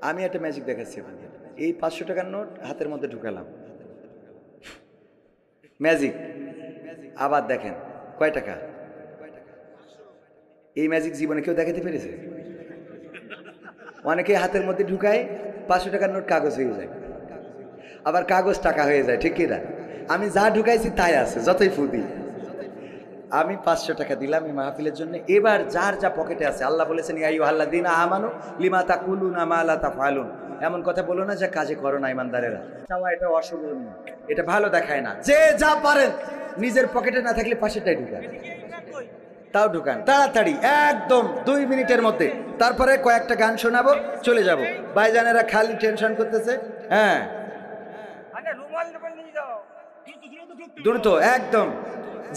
আমি একটা ম্যাজিক দেখাচ্ছি। এই 500 টাকার নোট হাতের মধ্যে ঢুকালাম, ম্যাজিক। আবার দেখেন কয় টাকা? এই ম্যাজিক জীবনে কেউ দেখাতে পেরেছে? অনেকে হাতের মধ্যে ঢুকায়, 500 টাকার নোট কাগজ হয়ে যায়, আবার কাগজ টাকা হয়ে যায়, ঠিক কিনা? আমি যা ঢুকাইছি তাই আছে, যতই ফু দিই। আমি 500 টাকা দিলাম এই মাহফিলের জন্য। এবার যার যা পকেটে আছে, আল্লাহ বলেছেন, ইয়া আইয়ুহাল্লাযীনা আমানু লিমা তাকুলুনা মা লা তাফআলুন, এমন কথা বলো না যা কাজে করো না ইমানদারেরা। চাওয়া এটা অশোভনীয়, এটা ভালো দেখায় না। যে যা পারেন নিজের পকেটে না থাকলে পাশেরটাই ঢুকান, তাও ঢুকান তাড়াতাড়ি, একদম 2 মিনিটের মধ্যে। তারপরে কয়েকটা গান শোনাবো, চলে যাব। ভাইজানেরা খালি টেনশন করতেছে। হ্যাঁ, দ্রুত একদম,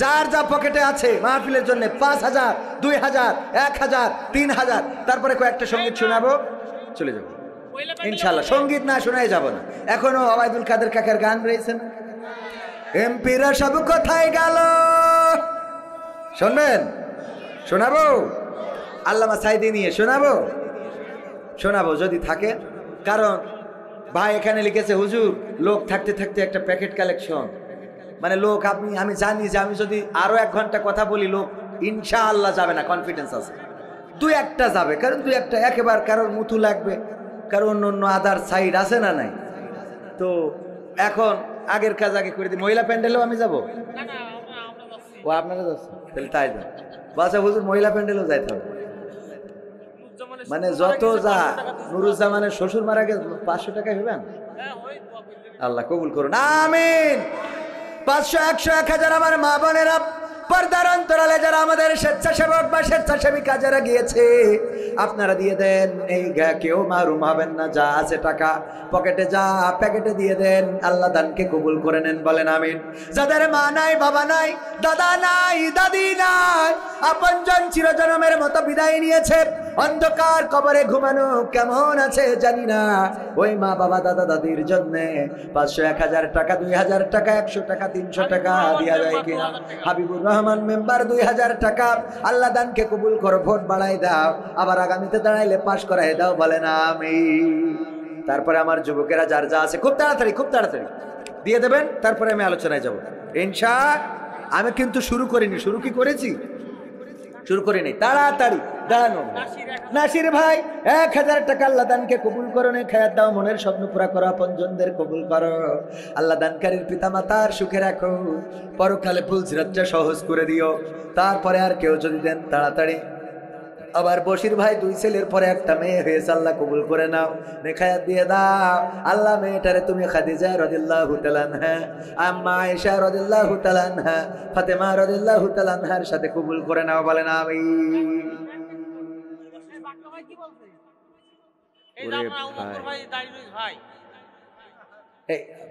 যার যা পকেটে আছে মাহফিলের জন্য 5000, 2000, 1000, 3000। তারপরে কয়েকটা সঙ্গীত শোনাবো, চলে যাব ইনশাল্লাহ। সঙ্গীত না শোনাই যাব না। এখনো ওবায়দুল কাদের কাকার গান রয়েছে না, এমপিরা সব কোথায় গেল, শুনবেন? শোনাবো আল্লামা সাইদি নিয়ে, শোনাবো শোনাবো যদি থাকে। কারণ ভাই এখানে লিখেছে, হুজুর লোক থাকতে থাকতে একটা প্যাকেট কালেকশন, মানে লোক আমি জানি যে আমি যদি আরো 1 ঘন্টা কথা বলি লোক ইনশাআল্লাহ যাবে না, কনফিডেন্স আছে। 2-1টা যাবে, কারণ 2-1টা একেবারে কারোর মুথু লাগবে, কারণ অন্য আদার সাইড আছে না নাই। তো এখন আগের কাজ আগে করে দিই। মহিলা প্যান্ডেলেও আমি যাবো? ও আপনারা যাচ্ছেন, তাহলে তাই যান। বাসা হুজুর মহিলা প্যান্ডেলেও যাইতে হবে, মানে যত যা। নুরুজ্জামানের শ্বশুর মারা গেছে, 500 টাকা হইবেন? আল্লাহ কবুল করুন, আমিন। 500, 100, 1000 আমার মা বোনেরা, পর্দার অন্তরালে যারা আমাদের স্বেচ্ছাসেবক বা স্বেচ্ছাসেবিকা যারা গিয়েছে, আপনারা দিয়ে দেন, এই কেউ মারুম হবেন না। যা আছে টাকা পকেটে, যা প্যাকেটে দিয়ে দেন। আল্লাহ দানকে কবুল করে নেন, বলেন আমিন। যাদের মা নাই, বাবা নাই, দাদা নাই, দাদি নাই, আপনজন চিরজনমের মতো বিদায় নিয়েছে, অন্ধকার কবরে ঘুমানো কেমন আছে জানি না, ওই মা বাবা দাদা দাদির জন্য 500, 1000 টাকা, 2000 টাকা, 100 টাকা, 300 টাকা দেওয়া যায় কিনা? হাবিবুর রহমান মেম্বার 2000 টাকা। আল্লাহ দানকে কবুল করো, ভোট বাড়াই দাও, আবার আগামীতে দাঁড়াইলে পাশ করাই দাও, বলেন আমিন। তারপরে আমার যুবকেরা যার যা আছে খুব তাড়াতাড়ি দিয়ে দেবেন, তারপরে আমি আলোচনায় যাব ইনশাআল্লাহ। আমি কিন্তু শুরু করিনি, শুরু কি করেছি? শুরু করি নাই, তাড়াতাড়ি দাঁড়ানো। নাসির ভাই 1000 টাকা। আল্লাহ দানকে কবুল করো, নে খায়াত দাও, মনের স্বপ্ন পুরা করো, আপনজনদের কবুল করো। আল্লাহ দানকারীর পিতা মাতার সুখে রাখো, পরকালে ফুলসিরাতটা সহজ করে দিও। তারপরে আর কেউ যদি দেন তাড়াতাড়ি। আবার বশির ভাই 2 ছেলের পরে একটা মেয়ে হয়েছে, আল্লাহ কবুল করে নাও, নেখায়াত দিয়ে দাও। আল্লাহ মেয়েটারে তুমি খাদিজা রাদিয়াল্লাহু তাআলা আনহা, আম্মা আয়েশা রাদিয়াল্লাহু তাআলা আনহা, ফাতেমা রাদিয়াল্লাহু তাআলা আনহার সাথে কবুল করে নাও, বলেন আমিন।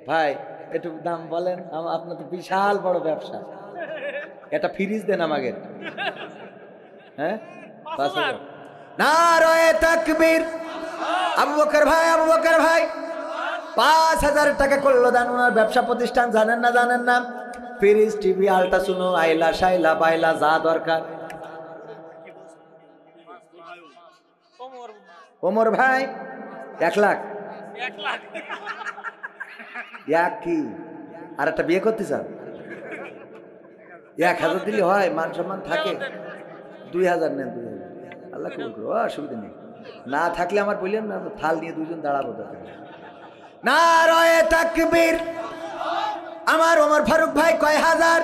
ভাই একটু দাম বলেন, আপনার তো বিশাল বড় ব্যবসা, এটা ফ্রিজ দেন আমাকে। হ্যাঁ, নারায়ে তাকবীর। আবু বকর ভাই 5000 টাকা করলো দান। ওনার ব্যবসা প্রতিষ্ঠান জানেন না? ফ্রিজ, টিভি, আল্ট্রাসোনো, আইলা শাইলা বাইলা যা দরকার। ওমর ভাই 1 লাখ। কি আর একটা বিয়ে করতে চান? 1000 দিলে হয়, মান সম্মান থাকে। 2000 নেন, 2000। আল্লাহ কবুল করো, অসুবিধা নেই। না থাকলে আমার বললেন না, থাল নিয়ে 2 জন দাঁড়াবো। নারায়ে তাকবীর। আমার ওমর ফারুক ভাই কয় হাজার?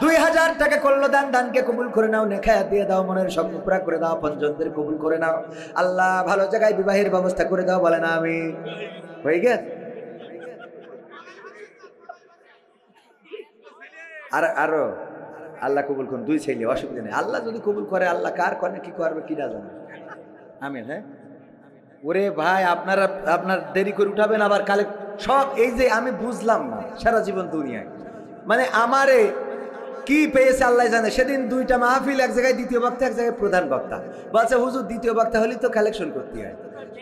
2000 টাকা করলো দান। দানকে কবুল করে নাও, নেখায়াত দিয়ে দাও, মনের স্বপ্ন পুরা করে দাও, আপনজনদের কবুল করে নাও। আল্লাহ ভালো জায়গায় বিবাহের ব্যবস্থা করে দাও, বলেন আমিন। হয়ে গেছে? আরো আল্লাহ কবুল করুন, 2 ছেলে, অসুবিধা নেই। আল্লাহ যদি কবুল করে, আল্লাহ কার কনে কি করবে কি না জানে। আমিন। হ্যাঁ ওরে ভাই, আপনার দেরি করে উঠাবেন আবার কালে সব। এই যে আমি বুঝলাম না সারা জীবন দুনিয়ায়, মানে আমারে কি পেয়েছে আল্লাহ জানে। সেদিন 2টা মাহফিল, এক জায়গায় দ্বিতীয় বক্তা, এক জায়গায় প্রধান বক্তা। বলছে হুজুর দ্বিতীয় বক্তা হলেই তো কালেকশন করতে হয়।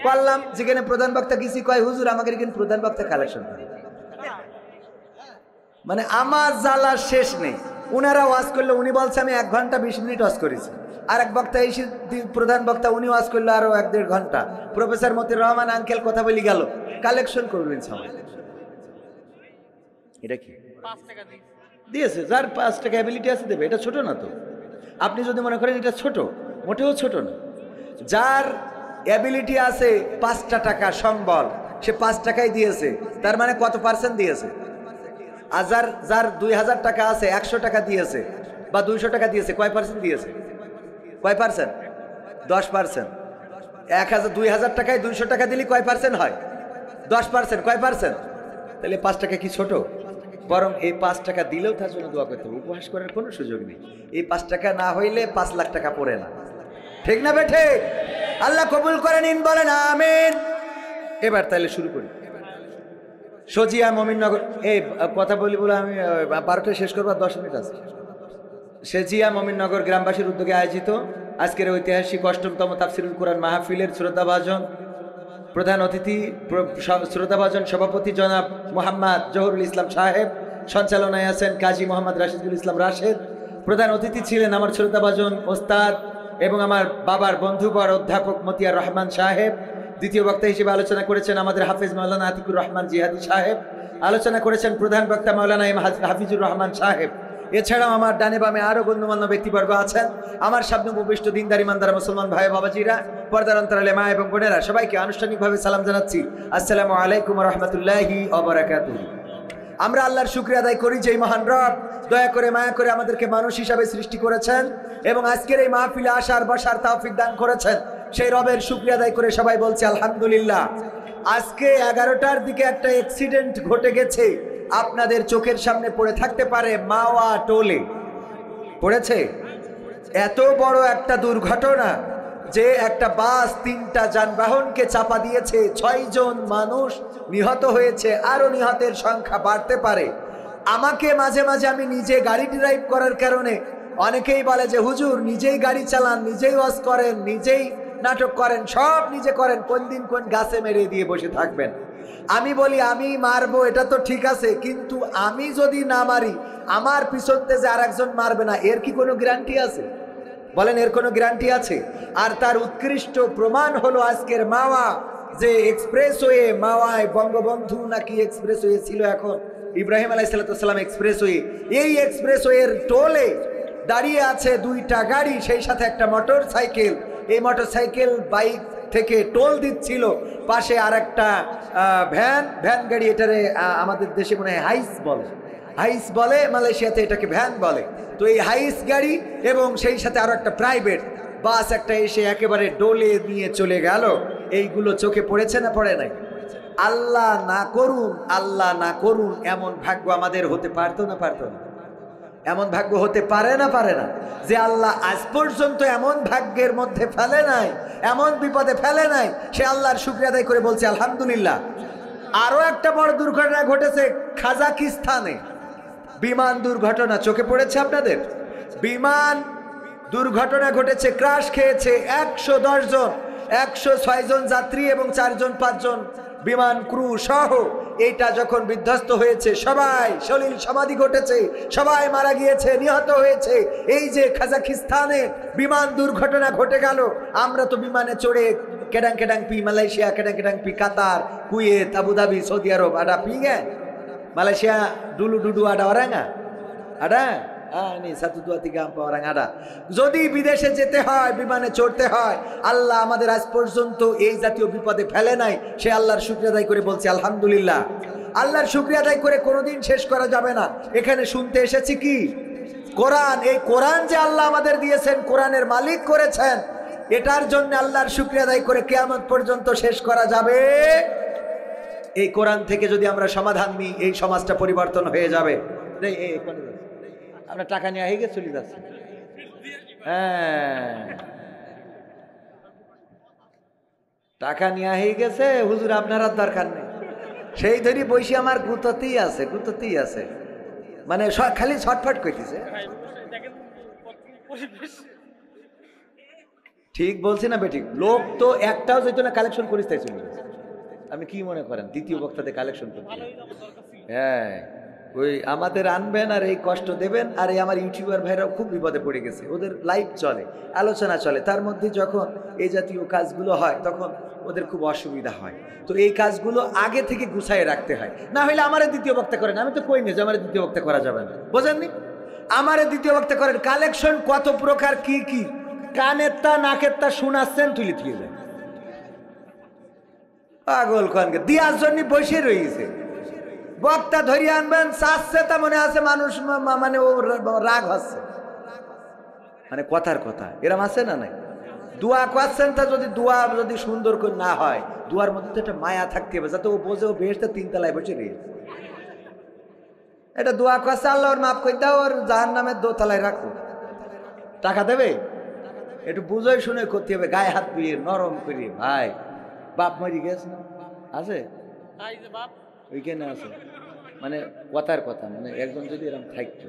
বললাম যেখানে প্রধান বক্তা গেছি, কয় হুজুর আমাকে এখানে প্রধান বক্তা কালেকশন করে। মানে আমার জ্বালা শেষ নেই। উনারা ওয়াজ করলো, উনি বলছে আমি 1 ঘন্টা 20 মিনিট ওয়াজ করেছি। আর এক বক্তা এসে প্রধান বক্তা, উনি ওয়াজ করলো আরো 1-1.5 ঘন্টা। প্রফেসর মতিউর রহমান আঙ্কেল কথা বলি গেল, কালেকশন করবেন সবাই। এটা কি 5 টাকা দিয়েছে? যার 5 টাকা অ্যাবিলিটি আছে দেবে, এটা ছোট না তো। আপনি যদি মনে করেন এটা ছোট, মোটেও ছোট না। যার অ্যাবিলিটি আছে 5টা টাকা সম্বল, সে 5 টাকাই দিয়েছে, তার মানে কত পার্সেন্ট দিয়েছে? আর যার 2000 টাকা আছে, 100 টাকা দিয়েছে বা 200 টাকা দিয়েছে, কয় পার্সেন্ট দিয়েছে? কয় পার্সেন্ট? 10%। 2000 টাকায় 200 টাকা দিলে কয় পার্সেন্ট হয়? 10%। কয় পার্সেন্ট? তাহলে 5 টাকা কি ছোট? বরং এই 5 টাকা দিলেও তার জন্য দোয়া করতে হবে, উপহাস করার কোনো সুযোগ নেই। এই 5 টাকা না হইলে 5 লাখ টাকা পড়ে না, ঠিক না বেঠে? আল্লাহ কবুল করে নিন, বলেন আমিন। এবার তাহলে শুরু করি। সজিয়া মমিননগর, এই কথা বলি বলে আমি 12টায় শেষ করবো, 10 মিনিট আছে। সেজিয়া মমিননগর গ্রামবাসীর উদ্যোগে আয়োজিত আজকের ঐতিহাসিক 8তম তাফসিরুল কোরআন মাহফিলের শ্রদ্ধাভাজন প্রধান অতিথি, শ্রদ্ধাভাজন সভাপতি জনাব মোহাম্মদ জহুরুল ইসলাম সাহেব, সঞ্চালনায় আছেন কাজী মোহাম্মদ রাশিদুল ইসলাম রাশেদ। প্রধান অতিথি ছিলেন আমার শ্রদ্ধাভাজন ওস্তাদ এবং আমার বাবার বন্ধুবর অধ্যাপক মতিয়ার রহমান সাহেব। দ্বিতীয় বক্তা হিসেবে আলোচনা করেছেন আমাদের হাফেজ মাওলানা আতিকুর রহমান জিহাদি সাহেব। আলোচনা করেছেন প্রধান বক্তা মাওলানা এম হাফিজুর রহমান সাহেব। এছাড়াও আমার ডানে বামে আরও গণ্যমান্য ব্যক্তিবর্গ আছেন। আমার সামনে উপবিষ্ট দিনদার ইমানদার মুসলমান ভাই বাবাজিরা, পর্দার অন্তরালে মা এবং বোনেরা, সবাইকে আনুষ্ঠানিকভাবে সালাম জানাচ্ছি। আসসালামু আলাইকুম ওয়া রাহমাতুল্লাহি ওয়া বারাকাতুহু। আমরা আল্লাহর শুকরিয়া আদায় করি যে মহান রব দয়া করে মায়া করে আমাদেরকে মানুষ হিসাবে সৃষ্টি করেছেন এবং আজকের এই মাহফিলে আসার বসার তৌফিক দান করেছেন। সেই রবের শুকরিয়া আদায় করে সবাই বলছি আলহামদুলিল্লাহ। আজকে 11টার দিকে একটা অ্যাক্সিডেন্ট ঘটে গেছে, আপনাদের চোখের সামনে পড়ে থাকতে পারে। মাওয়া টোলে পড়েছে। এত বড় একটা দুর্ঘটনা, যে একটা বাস 3টা যানবাহনকে চাপা দিয়েছে, 6 জন মানুষ নিহত হয়েছে, আরো নিহতের সংখ্যা বাড়তে পারে। আমাকে মাঝে মাঝে, আমি নিজে গাড়ি ড্রাইভ করার কারণে অনেকেই বলে যে হুজুর নিজেই গাড়ি চালান, নিজেই ওয়াজ করেন, নিজেই নাটক করেন, সব নিজে করেন, কোন দিন কোন গাছে মেরে দিয়ে বসে থাকবেন। আমি বলি আমি মারবো এটা তো ঠিক আছে, কিন্তু আমি যদি না মারি আমার পিছনতে যে আরেকজন মারবে না, এর কি কোনো গ্যারান্টি আছে? বলেন, এর কোনো গ্যারান্টি আছে? আর তার উৎকৃষ্ট প্রমাণ হলো আজকের মাওয়া যে এক্সপ্রেসওয়ে, মাওয়ায় বঙ্গবন্ধু নাকি এক্সপ্রেসওয়ে ছিল, এখন ইব্রাহিম আলাইহিস সালাম এক্সপ্রেসওয়ে। এই এক্সপ্রেসওয়ের টোলে দাঁড়িয়ে আছে 2টা গাড়ি, সেই সাথে একটা মোটর সাইকেল। এই মোটর সাইকেল বাইক থেকে টোল দিচ্ছিল, পাশে আর একটা ভ্যান গাড়ি, এটারে আমাদের দেশে মনে হয় হাইস বলে, মালয়েশিয়াতে এটাকে ভ্যান বলে। তো এই হাইস গাড়ি এবং সেই সাথে আরো একটা প্রাইভেট বাস একটা এসে একেবারে ডোলে নিয়ে চলে গেল। এইগুলো চোখে পড়েছে না পড়ে নাই? আল্লাহ না করুন এমন ভাগ্য আমাদের হতে পারতো না? এমন ভাগ্য হতে পারে না যে আল্লাহ আজ পর্যন্ত এমন ভাগ্যের মধ্যে ফেলে নাই, এমন বিপদে ফেলে নাই। সে আল্লাহর শুকরিয়া আদায় করে বলছে আলহামদুলিল্লাহ। আরো একটা বড় দুর্ঘটনা ঘটেছে কাজাকিস্তানে, বিমান দুর্ঘটনা। চোখে পড়েছে আপনাদের? বিমান দুর্ঘটনা ঘটেছে, ক্রাশ খেয়েছে 110 জন, 106 জন যাত্রী এবং 4 জন 5 জন বিমান ক্রু সহ। এইটা যখন বিধ্বস্ত হয়েছে, সবাই সলিল সমাধি ঘটেছে, সবাই মারা গিয়েছে, নিহত হয়েছে। এই যে কাজাকিস্তানে বিমান দুর্ঘটনা ঘটে গেল, আমরা তো বিমানে চড়ে কেডাং পি মালয়েশিয়া, কেডাং পি কাতার, কুয়েত, আবুধাবি, সৌদি আরব, আডা পি গে মালয়েশিয়া ডুডু আডা ওরাঙ্গা আডা যদি বিদেশে যেতে হয়, বিমানে চড়তে হয়, আল্লাহ আমাদের আজ পর্যন্ত এই জাতীয় বিপদে ফেলে নাই। সে আল্লাহর শুকরিয়া আদায় করে বলছে আলহামদুলিল্লাহ। আল্লাহর শুকরিয়া আদায় করে কোনোদিন শেষ করা যাবে না। এখানে শুনতে এসেছি কি? কোরআন। এই কোরআন যে আল্লাহ আমাদের দিয়েছেন, কোরআনের মালিক করেছেন, এটার জন্য আল্লাহর শুকরিয়া আদায় করে কিয়ামত পর্যন্ত শেষ করা যাবে। এই কোরআন থেকে যদি আমরা সমাধান নিই, এই সমাজটা পরিবর্তন হয়ে যাবে। আমরা টাকা নিয়ে হয়ে গেছে, চলে যাচ্ছে। হ্যাঁ, টাকা নিয়ে হয়ে গেছে হুজুর, আপনার আর দরকার নেই। সেই ধরি বৈশি আমার গুততেই আছে, মানে খালি ছটফট করতেছে। ঠিক বলছি না বেঠিক? লোক তো একটাও যেত না, কালেকশন করিস তাই চলে গেছে। আপনি কি মনে করেন দ্বিতীয় বক্তাতে কালেকশন করতে? হ্যাঁ, ওই আমাদের আনবেন আর এই কষ্ট দেবেন। আর এই আমার ইউটিউবার ভাইরাও খুব বিপদে পড়ে গেছে, ওদের লাইভ চলে, আলোচনা চলে, তার মধ্যে যখন এই জাতীয় কাজগুলো হয় তখন ওদের খুব অসুবিধা হয়। তো এই কাজগুলো আগে থেকে গুছায় রাখতে হয়, না হলে আমারে দ্বিতীয় বক্তা করেন। আমি তো কই না যে আমার দ্বিতীয় বক্তা করা যাবে না, বোঝেননি? আমারে দ্বিতীয় বক্তা করেন। কালেকশন কত প্রকার, কি কি কানের তা নাকের তা শোনাচ্ছেন, তুলে দিয়ে যায় পাগল খানকে দিয়ার জন্য বসে রয়েছে। বক্তা ধরিয়ে আনবেন, চাচ্ছে তা মনে আছে মানুষ, মানে ও রাগ হচ্ছে, মানে কথার কথা এরম আছে না নাই? দোয়া করছেন, তা যদি সুন্দর করে না হয়, দুয়ার মধ্যে তো একটা মায়া থাকতে হবে, যাতে ও বোঝে ও বেহেশতে 3 তলায় বসে রয়েছে। এটা দোয়া করছে, আল্লাহ ওর মাফ করে দাও, ওর জাহান্নামের 2 তলায় রাখো। টাকা দেবে? একটু বুঝাই শুনে করতে হবে, গায়ে হাত দিয়ে নরম করে। ভাই বাপ মরি গেছে না, আছে ওইখানে আছে, মানে কথার কথা, মানে একজন যদি এরকম থাকতো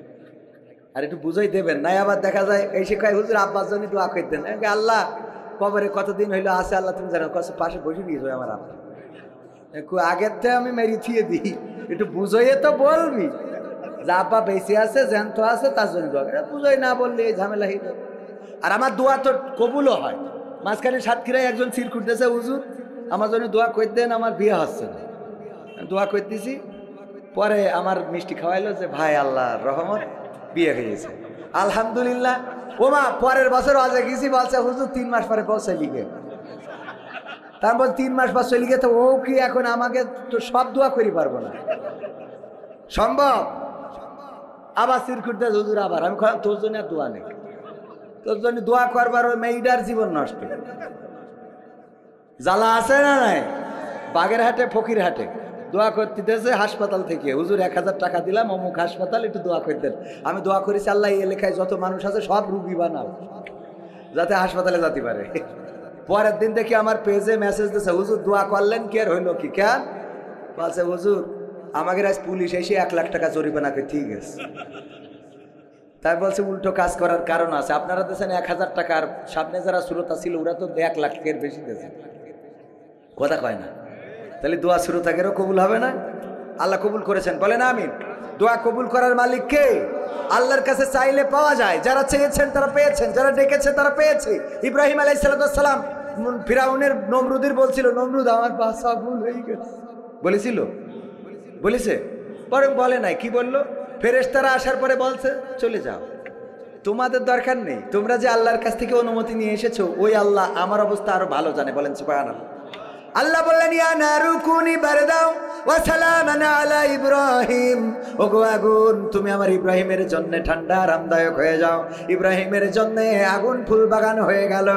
আর একটু বুঝাই দেবেন। নাই আবার দেখা যায় এই শিক্ষায় হুজুর আব্বাস জন্য দোয়া করে দেন, আল্লাহ কবরে কতদিন হইলো আছে, আল্লাহ তুমি জানো, কাছে পাশে বসে দিয়েছো আমার আব্বা, আগের থেকে আমি মেরি থিয়ে দিই, একটু বুঝাইয়ে তো বলবি যে আব্বা বেঁচে আছে, জ্যান্ত আছে, তার জন্য দোয়া করে। বুঝাই না বললে এই ঝামেলা হইত। আর আমার দোয়া তো কবুলও হয়। মাঝখানে সাতক্ষীরায় একজন চির খুঁজতেছে, হুজুর আমার জন্য দোয়া করে দেন, আমার বিয়ে হচ্ছে না। দোয়া করতেছি, পরে আমার মিষ্টি খাওয়াইলো যে ভাই আল্লাহর রহমত বিয়ে হয়ে গেছে, আলহামদুলিল্লাহ। ও মা, পরের বছর আজকে গেছি, বলছে হুজুর 3 মাস পরে পৌঁছে লিখে। তারপর 3 মাস পর চলে গেছে, ও কি এখন আমাকে তো সব দোয়া করি পারবো না, সম্ভব? আবার চির খুঁজতেছে, হুজুর আবার। আমি তোর জন্য আর দোয়া নেই, তোর জন্য দোয়া করবার ওই মেয়েটার জীবন নষ্ট। জ্বালা আছে না নাই? বাগেরহাটে ফকিরহাটে দোয়া করতেছে হাসপাতাল থেকে, হুজুর 1000 টাকা দিলাম, অমুক হাসপাতাল, একটু দোয়া করে দেন। আমি দোয়া করেছি, আল্লাহ এই এলাকায় যত মানুষ আছে সব রুগী বানাও, যাতে হাসপাতালে যেতে পারে। পরের দিন দেখি আমার পেজে মেসেজ দিচ্ছে, হুজুর দোয়া করলেন কি আর হইলো কি কেন? বলছে হুজুর আমাকে আজ পুলিশ এসে 1 লাখ টাকা জরিমানা করে ঠিক আছে। তাই বলছে উল্টো কাজ করার কারণ আছে। আপনারা দিয়েছেন 1000 টাকার, সামনে যারা শ্রোতা ছিল ওরা তো 1 লাখ টাকার বেশি দিয়েছে। কথা কয় না? তাহলে দোয়া শ্রোতাকেরও কবুল হবে না? আল্লাহ কবুল করেছেন, বলেন আমিন। দোয়া কবুল করার মালিক কে? আল্লাহর কাছে চাইলে পাওয়া যায়। যারা চেয়েছেন তারা পেয়েছেন, যারা ডেকেছে তারা পেয়েছে। ইব্রাহিম আলাইহিস সালাম ফিরাউনের নমরুদের বলছিল, নমরুদ আমার ভাষা ভুল হয়ে গেছে, বলেছিল? বলেছে? বরং বলে নাই। কি বললো? ফেরেশতারা আসার পরে বলছে চলে যাও, তোমাদের দরকার নেই। তোমরা যে আল্লাহর কাছ থেকে অনুমতি নিয়ে এসেছো, ওই আল্লাহ আমার অবস্থা আরো ভালো জানে। বলেন সুবহানাল্লাহ। আল্লাহ বললেন ইয়া নারু কুনি বারদাও ওয়া সালামান আলা ইব্রাহিম, ওগো আগুন তুমি আমার ইব্রাহিমের জন্য ঠান্ডা আরামদায়ক হয়ে যাও। ইব্রাহিমের জন্য আগুন ফুল বাগান হয়ে গেল।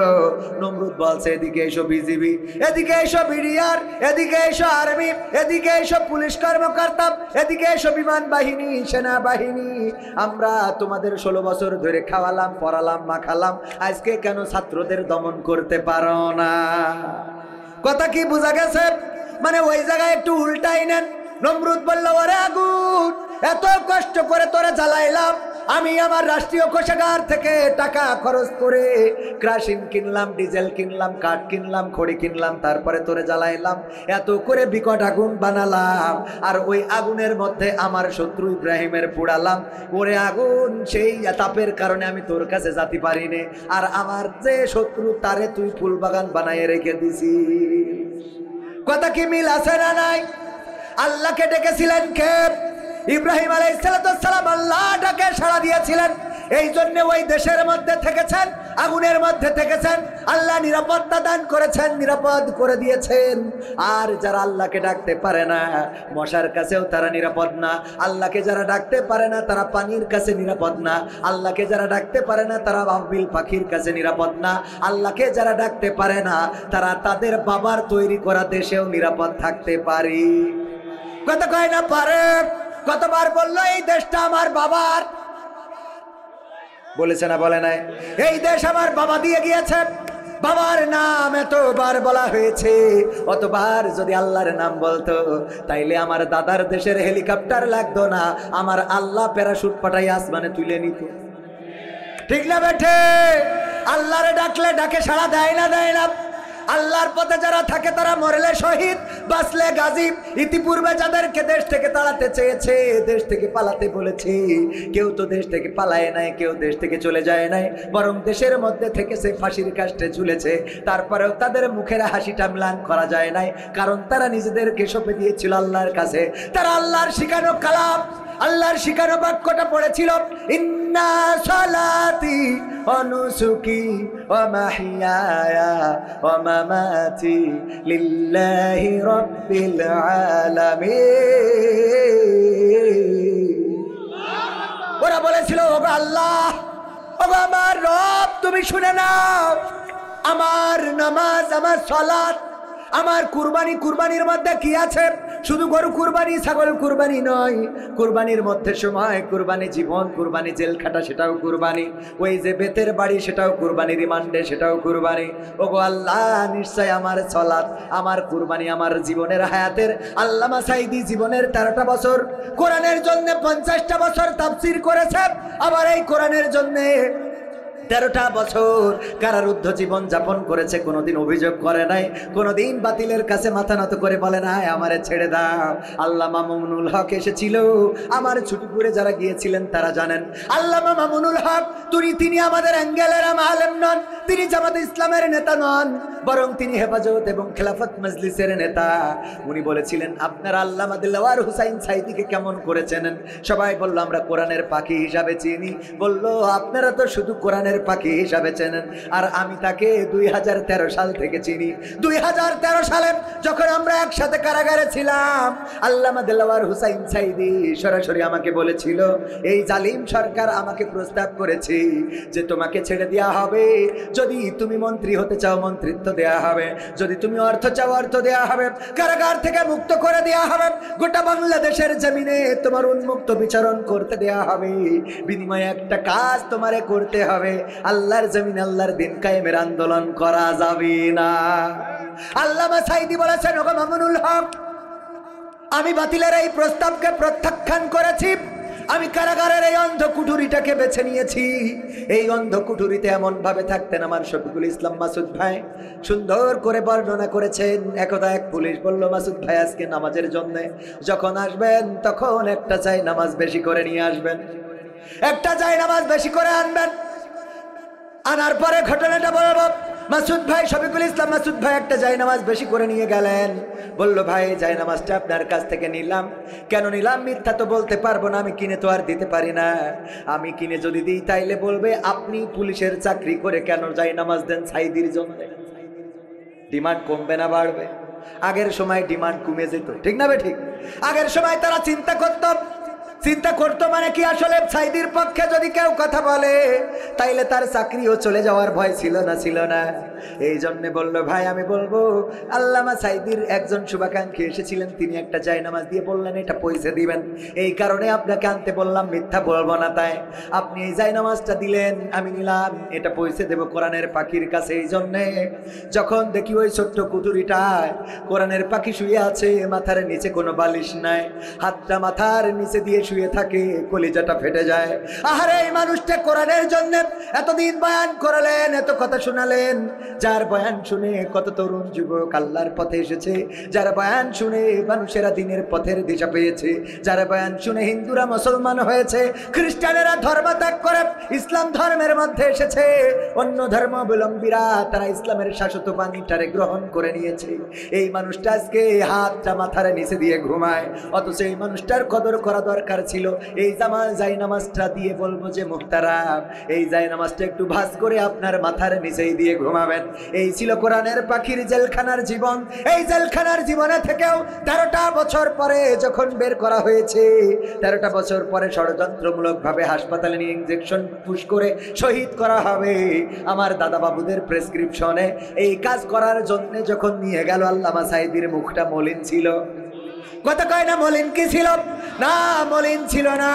নমরুদ বলছে এদিকে এসো বিজিবি, এদিকে এসো বিডিআর, এদিকে এসো আর্মি, এদিকে এসো পুলিশ কর্মকর্তা, এদিকে এসো বিমান বাহিনী, সেনাবাহিনী। আমরা তোমাদের 16 বছর ধরে খাওয়ালাম, পড়ালাম, মাখালাম, আজকে কেন ছাত্রদের দমন করতে পারো না? কথা কি বোঝা গেছে? মানে ওই জায়গায় একটু উল্টাই নেন। নমরুদ বলল ওরে আগুন, এত কষ্ট করে তোরে জ্বালাইলাম, আমি আমার রাষ্ট্রীয় কোষাগার থেকে টাকা খরচ করে ক্রাশিন কিনলাম, ডিজেল কিনলাম, কাঠ কিনলাম, খড়ি কিনলাম, তারপরে তোরে জ্বালাইলাম, এত করে বিকট আগুন বানালাম, আর ওই আগুনের মধ্যে আমার শত্রু ইব্রাহিমের পোড়ালাম। ওরে আগুন, সেই তাপের কারণে আমি তোর কাছে যেতে পারি নে, আর আমার যে শত্রু তারে তুই ফুল বাগান বানায় রেখে দিছি। কথা কি মিল আছে না নাই? আল্লাহকে ডেকেছিলেন কে? ইব্রাহিম আলাইহিস সালাম আল্লাহ ডাকে সাড়া দিয়েছিলেন। এই জন্য ওই দেশের মধ্যে থেকেছেন, আগুনের মধ্যে থেকেছেন, আল্লাহ নিরাপত্তা দান করেছেন, নিরাপদ করে দিয়েছেন। আর যারা আল্লাহকে ডাকতে পারে না, মশার কাছেও তারা নিরাপদ না। আল্লাহকে যারা ডাকতে পারে না তারা পানির কাছে নিরাপদ না। আল্লাহকে যারা ডাকতে পারে না তারা বাবিল পাখির কাছে নিরাপদ না। আল্লাহকে যারা ডাকতে পারে না তারা তাদের বাবার তৈরি করা দেশেও নিরাপদ থাকতে পারে। কত কয় না পারে? কতবার বললো এই দেশটা আমার বাবার? বলেছে না বলে নাই? এই দেশ আমার বাবা দিয়ে গিয়েছে। বাবার নাম এতবার বলা হয়েছে, অতবার যদি আল্লাহর নাম বলতো তাইলে আমার দাদার দেশের হেলিকপ্টার লাগতো না, আমার আল্লাহ প্যারাশুট পাঠাই আসমানে তুলে নিত। ঠিক না বেঠে? আল্লাহরে ডাকলে ডাকে সাড়া দেয় না? দেয় না। আল্লাহর পথে যারা থাকে তারা মরলে শহীদ, বাঁচলে গাজী। ইতিপূর্বে যাদেরকে দেশ থেকে তাড়াতে চেয়েছে, দেশ থেকে পালাতে বলেছে, কেউ তো দেশ থেকে পালায় নাই, কেউ দেশ থেকে চলে যায় নাই, বরং দেশের মধ্যে থেকে সে ফাঁসির কাস্টে ঝুলেছে। তারপরেও তাদের মুখের হাসিটা ম্লান করা যায় নাই, কারণ তারা নিজেদেরকে সঁপে দিয়েছিল আল্লাহর কাছে। তারা আল্লাহর শিখানো কালাম, আল্লাহর শিখানো বাক্যটা পড়েছিল, ইন্না সালাতি ওয়া নুসুকি ওয়া মাহইয়ায়া ওয়া মামাতি লিল্লাহি রাব্বিল আলামিন। ওরা বলেছিল ওগো আল্লাহ, ওগো আমার রব, তুমি শুনে নাও, আমার নামাজ, আমার সালাত, আমার কুরবানি, কুরবানির মধ্যে কি আছে? শুধু গরু কুরবানি, ছাগল কুরবানি নয়, কুরবানির মধ্যে সময় কুরবানি, জীবন কুরবানি, জেল খাটা সেটাও কুরবানি, ওই যে বেতের বাড়ি সেটাও কুরবানি, রিমান্ডে সেটাও কুরবানি। ওগো আল্লাহ, নিশ্চয় আমার সালাত, আমার কুরবানি, আমার জীবনের হায়াতের। আল্লামা সাঈদী জীবনের 13টা বছর কোরআনের জন্য 50টা বছর তাফসীর করেছে, আবার এই কোরআনের জন্য 13টা বছর কারারুদ্ধ জীবন যাপন করেছে। কোনোদিন অভিযোগ করে নাই, কোনোদিন বাতিলের কাছে মাথা নত করে বলে নাই আমারে ছেড়ে দাও। আল্লামা মামুনুল হক এসেছিল, আমার ছুটিপুরে যারা গিয়েছিলেন তারা জানেন। আল্লামা মামুনুল হক তিনি আমাদের অ্যাঙ্গেলের আলেম নন, তিনি জামাত ইসলামের নেতা নন, বরং তিনি হেফাজত এবং খেলাফত মজলিসের নেতা। উনি বলেছিলেন আপনারা আল্লামা দেলোয়ার হুসাইন সাঈদীকে কেমন করে চেনেন? সবাই বলল আমরা কোরআনের পাখি হিসাবে চিনি। বলল আপনারা তো শুধু কোরআনের পাখি হিসাবে চেনেন, আর আমি তাকে 2013 সাল থেকে চিনি। 2013 সালে যখন আমরা একসাথে কারাগারে ছিলাম, আল্লামা দেলোয়ার হুসাইন সাঈদী সরাসরি আমাকে বলেছিল, এই জালিম সরকার আমাকে প্রস্তাব করেছে যে তোমাকে ছেড়ে দেওয়া হবে, যদি তুমি মন্ত্রী হতে চাও মন্ত্রিত্ব দেয়া হবে, যদি তুমি অর্থ চাও অর্থ দেয়া হবে, কারাগার থেকে মুক্ত করে দেয়া হবে, গোটা বাংলাদেশের জমিনে তোমার উন্মুক্ত বিচরণ করতে দেয়া হবে, বিনিময়ে একটা কাজ তোমারে করতে হবে, আল্লাহর জমিন আল্লাহর দিন কায়েমের আন্দোলন করা যাবে না। আল্লামা সাঈদী বলেছেন, ওগো মামুনুল হক, আমি বাতিলের এই প্রস্তাবকে প্রত্যাখ্যান করেছি। আমি কারাগারের এই অন্ধ কুঠুরিটাকে বেছে নিয়েছি। এই অন্ধ কুঠুরিতে এমন ভাবে থাকতেন আমার শফিকুল ইসলাম মাসুদ ভাই, সুন্দর করে বর্ণনা করেছেন। একদা এক পুলিশ বলল, মাসুদ ভাই আজকে নামাজের জন্য যখন আসবেন তখন একটা চাই নামাজ বেশি করে নিয়ে আসবেন, একটা চাই নামাজ বেশি করে আনবেন। আনার পরে ঘটনাটা বলবো। মাসুদ ভাই, শফিকুল ইসলাম মাসুদ ভাই একটা জায়নামাজ বেশি করে নিয়ে গেলেন। বলল, ভাই জায়নামাজটা আপনার কাছ থেকে নিলাম। কেন নিলাম? মিথ্যা তো বলতে পারবো না, আমি কিনে তো আর দিতে পারি না। আমি কিনে যদি দিই তাইলে বলবে আপনি পুলিশের চাকরি করে কেন জায়নামাজ দেন সাঈদীর জন্য। ডিমান্ড কমবে না বাড়বে? আগের সময় ডিমান্ড কমে যেত, ঠিক না? ঠিক। আগের সময় তারা চিন্তা করতো মানে কি, আসলে সাঈদীর পক্ষে যদি কেউ কথা বলে তাইলে তার চাকরিও চলে যাওয়ার ভয় ছিল না। এই জন্য বললো, ভাই আমি বলবো, আল্লামা সাঈদীর একজন শুভাকাঙ্ক্ষী এসেছিলেন, তিনি একটা জায়নামাজ দিয়ে বললেন এটা পয়সা দিবেন, এই কারণে আপনাকে আনতে বললাম, মিথ্যা বলবো না। তাই আপনি এই জায়নামাজটা দিলেন, আমি নিলাম, এটা পয়সা দেবো কোরআনের পাখির কাছে। এই জন্যে যখন দেখি ওই ছোট্ট কুটুরিটায় কোরআনের পাখি শুয়ে আছে, মাথার নিচে কোনো বালিশ নাই, হাতটা মাথার নিচে দিয়ে শুয়ে থাকে, কলিজাটা ফেটে যায়। আহারে, এই মানুষটা কোরআনের জন্য এতদিন বয়ান করলেন, এত কথা শোনালেন, যার বয়ান শুনে কত তরুণ যুবক আল্লাহর পথে এসেছে, যার বয়ান শুনে মানুষেরা দিনের পথের দিশা পেয়েছে, যার বয়ান শুনে হিন্দুরা মুসলমান হয়েছে, খ্রিস্টানেরা ধর্ম ত্যাগ করে ইসলাম ধর্মের মধ্যে এসেছে, অন্য ধর্মাবলম্বীরা তারা ইসলামের শাশ্বত বাণীটারে গ্রহণ করে নিয়েছে। এই মানুষটা আজকে হাতটা মাথার নিচে দিয়ে ঘুমায়, অথচ এই মানুষটার কদর করা দরকার ছিল। এই জায়নামাজটা দিয়ে বলবো যে, মুহতারাম, এই জায়নামাজটা একটু ভাঁজ করে আপনার মাথার নিচেই দিয়ে ঘুমাবেন। এই ছিল কোরআনের পাখির জেলখানার জীবন। এই জেলখানার জীবনে থেকেও 13টা বছর পরে যখন বের করা হয়েছে, 13টা বছর পরে ষড়যন্ত্রমূলক ভাবে হাসপাতালে নিয়ে ইনজেকশন পুশ করে শহীদ করা হবে। আমার দাদা বাবুদের প্রেসক্রিপশনে এই কাজ করার জন্য যখন নিয়ে গেল, আল্লামা সাঈদীর মুখটা মলিন ছিল। কথা কয় না মলিন কি ছিল? না, মলিন ছিল না,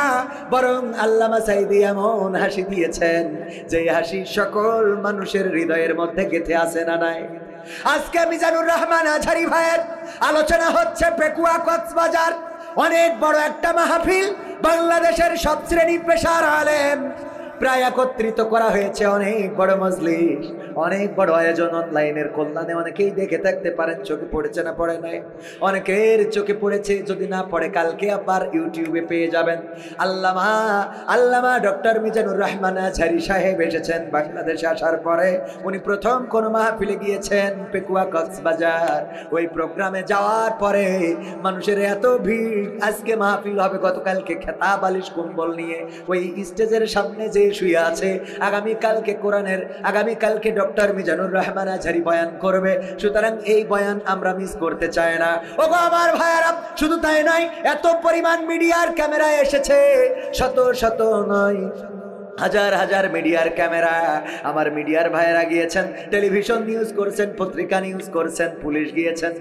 বরং আল্লামা সাঈদী এমন হাসি দিয়েছেন যে হাসি সকল মানুষের হৃদয়ের মধ্যে গেঁথে আছে না নাই। আজকে মিজানুর রহমান আজহারী ভাইয়ের আলোচনা হচ্ছে পেকুয়া কক্সবাজার, অনেক বড় একটা মাহফিল, বাংলাদেশের সব শ্রেণী পেশার আলেম প্রায় একত্রিত করা হয়েছে, অনেক বড় মজলিস, অনেক বড় আয়োজন। অনলাইনের কল্যাণে অনেকেই দেখে থাকতে পারেন, চোখে পড়েছে না পড়ে নাই? অনেকের চোখে পড়েছে, যদি না পড়ে কালকে আবার ইউটিউবে পেয়ে যাবেন। আল্লামা ডক্টর মিজানুর রহমান আজহারী সাহেব এসেছেন বাংলাদেশে। আসার পরে উনি প্রথম কোন মাহফিলে গিয়েছেন পেকুয়া কক্সবাজার। ওই প্রোগ্রামে যাওয়ার পরে মানুষের এত ভিড়, আজকে মাহফিল হবে গতকালকে খেতা বালিশ কম্বল নিয়ে ওই স্টেজের সামনে যে শুয়ে আছে, আগামীকালকে ডক্টর মিজানুর রহমান আজহারী বয়ান করবে। সুতরাং এই বয়ান আমরা মিস করতে চাই না। ওগো আমার ভাইয়ারা, শুধু তাই নয়, এত পরিমাণ মিডিয়ার ক্যামেরা এসেছে, শত নয়, হাজার হাজার মিডিয়ার ক্যামেরা। আমার মিডিয়ার ভাইয়েরা গিয়েছেন, টেলিভিশন নিউজ করছেন, পত্রিকা নিউজ করছেন, পুলিশ গিয়েছেন,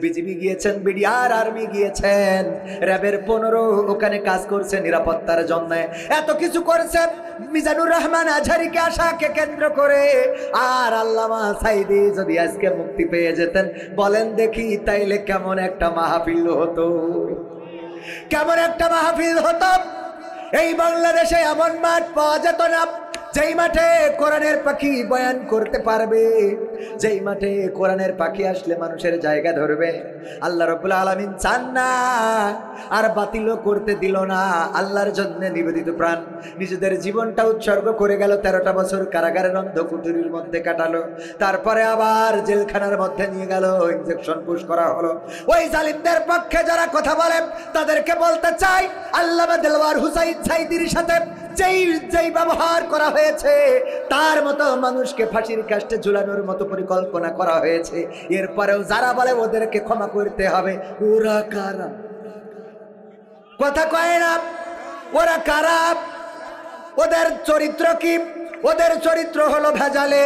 বিজিবি গিয়েছেন, বিডিআর আর্মি গিয়েছেন, র্যাবের 15 ওখানে কাজ করছে নিরাপত্তার জন্য। এত কিছু করছেন মিজানুর রহমান আজহারীকে আশাকে কেন্দ্র করে। আর আল্লামা সাঈদী যদি আজকে মুক্তি পেয়ে যেতেন, বলেন দেখি তাইলে কেমন একটা মাহফিল হতো, কেমন একটা মাহফিল হতো। এই বাংলাদেশে এমন মাঠ পাওয়া যেত না যেই মাঠে কোরআনের পাখি বয়ান করতে পারবে, যেই মাঠে কোরআনের পাখি আসলে মানুষের জায়গা ধরবে। আল্লাহ রাব্বুল আলামিন চান না, আর বাতিলও করতে দিল না। আল্লাহর জন্য নিবেদিত প্রাণ নিজেদের জীবনটা উৎসর্গ করে গেল। 13টা বছর কারাগারের অন্ধকুঠুরির মধ্যে কাটালো, তারপরে আবার জেলখানার মধ্যে নিয়ে গেল, ইনজেকশন পুশ করা হলো। ওই জালিমদের পক্ষে যারা কথা বলে তাদেরকে বলতে চাই, আল্লামা দেলওয়ার হুসাইন সাঈদীর সাথে যেই ব্যবহার করা হয়েছে, তার মতো মানুষকে ফাঁসির কাস্টে ঝুলানোর মতো পরিকল্পনা করা হয়েছে। এরপরেও যারা বলে ওদেরকে ক্ষমা করতে হবে, ওরা কারা? কথা কয় না, ওরা কারা? ওদের চরিত্র কি? ওদের চরিত্র হলো ভেজালে।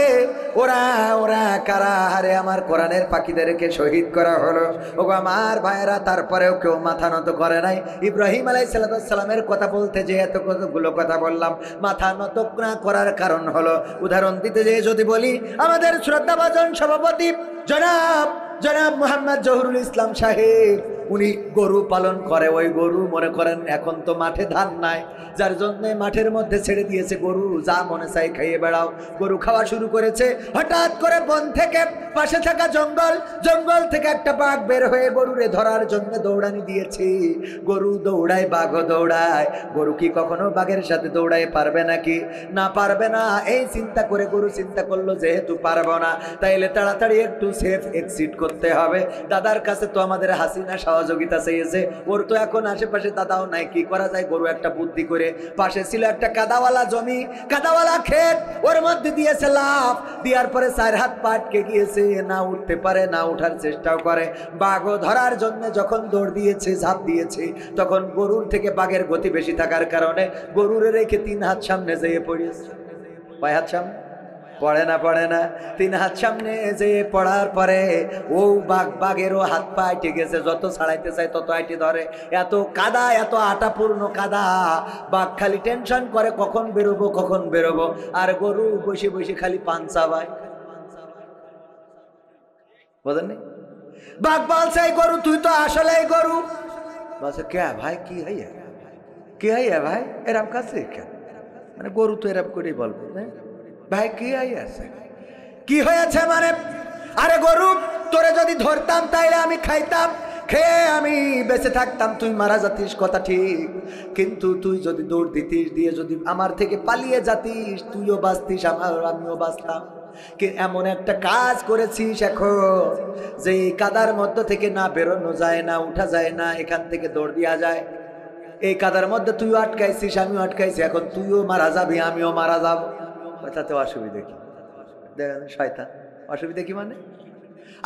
ওরা ওরা কারা? আরে আমার কোরআনের পাখিদেরকে শহীদ করা হলো। ওগো আমার ভাইয়েরা, তারপরেও কেউ মাথা নত করে নাই। ইব্রাহিম আলাইহিস সালামের কথা বলতে যে এত কতগুলো কথা বললাম, মাথা নত না করার কারণ হলো, উদাহরণ দিতে যেয়ে যদি বলি, আমাদের শ্রদ্ধাভাজন সভাপতি জনাব মোহাম্মদ জহুরুল ইসলাম সাহেব, উনি গরু পালন করে। ওই গরু মনে করেন এখন তো মাঠে ধান নাই, যার জন্য মাঠের মধ্যে ছেড়ে দিয়েছে গরু, যা মনে চাই খাইয়ে বেড়াও। গরু খাওয়া শুরু করেছে, হঠাৎ করে বন থেকে পাশে থাকা জঙ্গল থেকে একটা বাঘ বের হয়ে গরুরে ধরার জন্য দৌড়ানি দিয়েছে। গরু দৌড়ায়, বাঘও দৌড়ায়। গরু কি কখনো বাঘের সাথে দৌড়ায় পারবে নাকি? না, পারবে না। এই চিন্তা করে গরু চিন্তা করলো, যেহেতু পারবো না, তাইলে তাড়াতাড়ি একটু সেফ এক্সিট করতে হবে। দাদার কাছে তো আমাদের হাসিনা সহযোগিতা চেয়েছে, ওর তো এখন আশেপাশে দাদাও নাই, কি করা যায়? গরু একটা বুদ্ধি করে, পাশে ছিল একটা কাদাওয়ালা জমি, কাদাওয়ালা ক্ষেত, ওর মধ্যে দিয়েছে লাফ, দেওয়ার পরে 4 হাত পাটকে গিয়েছে, না উঠতে পারে, না উঠার চেষ্টাও করে। বাঘও ধরার জন্য যখন দৌড় দিয়েছে, ঝাঁপ দিয়েছে, তখন গরুর থেকে বাঘের গতি বেশি থাকার কারণে গরুরে রেখে 3 হাত সামনে যেয়ে পড়েছে। কয় হাত সামনে? পড়ে না 3 হাত সামনে যে পড়ার পরে ও বাঘেরও হাত পা আইটে গেছে, যত ছাড়াইতে চায় তত আইটে ধরে। এত কাদা, এত আটাপূর্ণ কাদা, বাঘ খালি টেনশন করে কখন বেরোবো, আর গরু বসে বসে খালি পান চাবায়। বোঝেননি? বাঘ বলছে, গরু তুই তো আসলে গরু। বলছে, কে ভাই, কি হইয়া ভাই, এরম কাছে কেন? মানে গরু তো এরম করেই বলবে, ভাই কি আছে, কি হয়েছে? মানে আরে গরু, তোরে যদি ধরতাম তাইলে আমি খাইতাম, খেয়ে আমি বেঁচে থাকতাম, তুই মারা যাতিস কথা ঠিক, কিন্তু তুই যদি দৌড় দিতিস, দিয়ে যদি আমার থেকে পালিয়ে যাতিস, তুইও বাঁচতিস, আমিও বাঁচতাম। কি এমন একটা কাজ করেছিস এখন যে কাদার মধ্য থেকে না বেরোনো যায়, না উঠা যায়, না এখান থেকে দৌড় দেওয়া যায়। এই কাদার মধ্যে তুইও আটকাইছিস, আমিও আটকাইছি, এখন তুইও মারা যাবি, আমিও মারা যাব। তাতে অসুবিধা কি? দেখেন শয়তান, অসুবিধা কি মানে?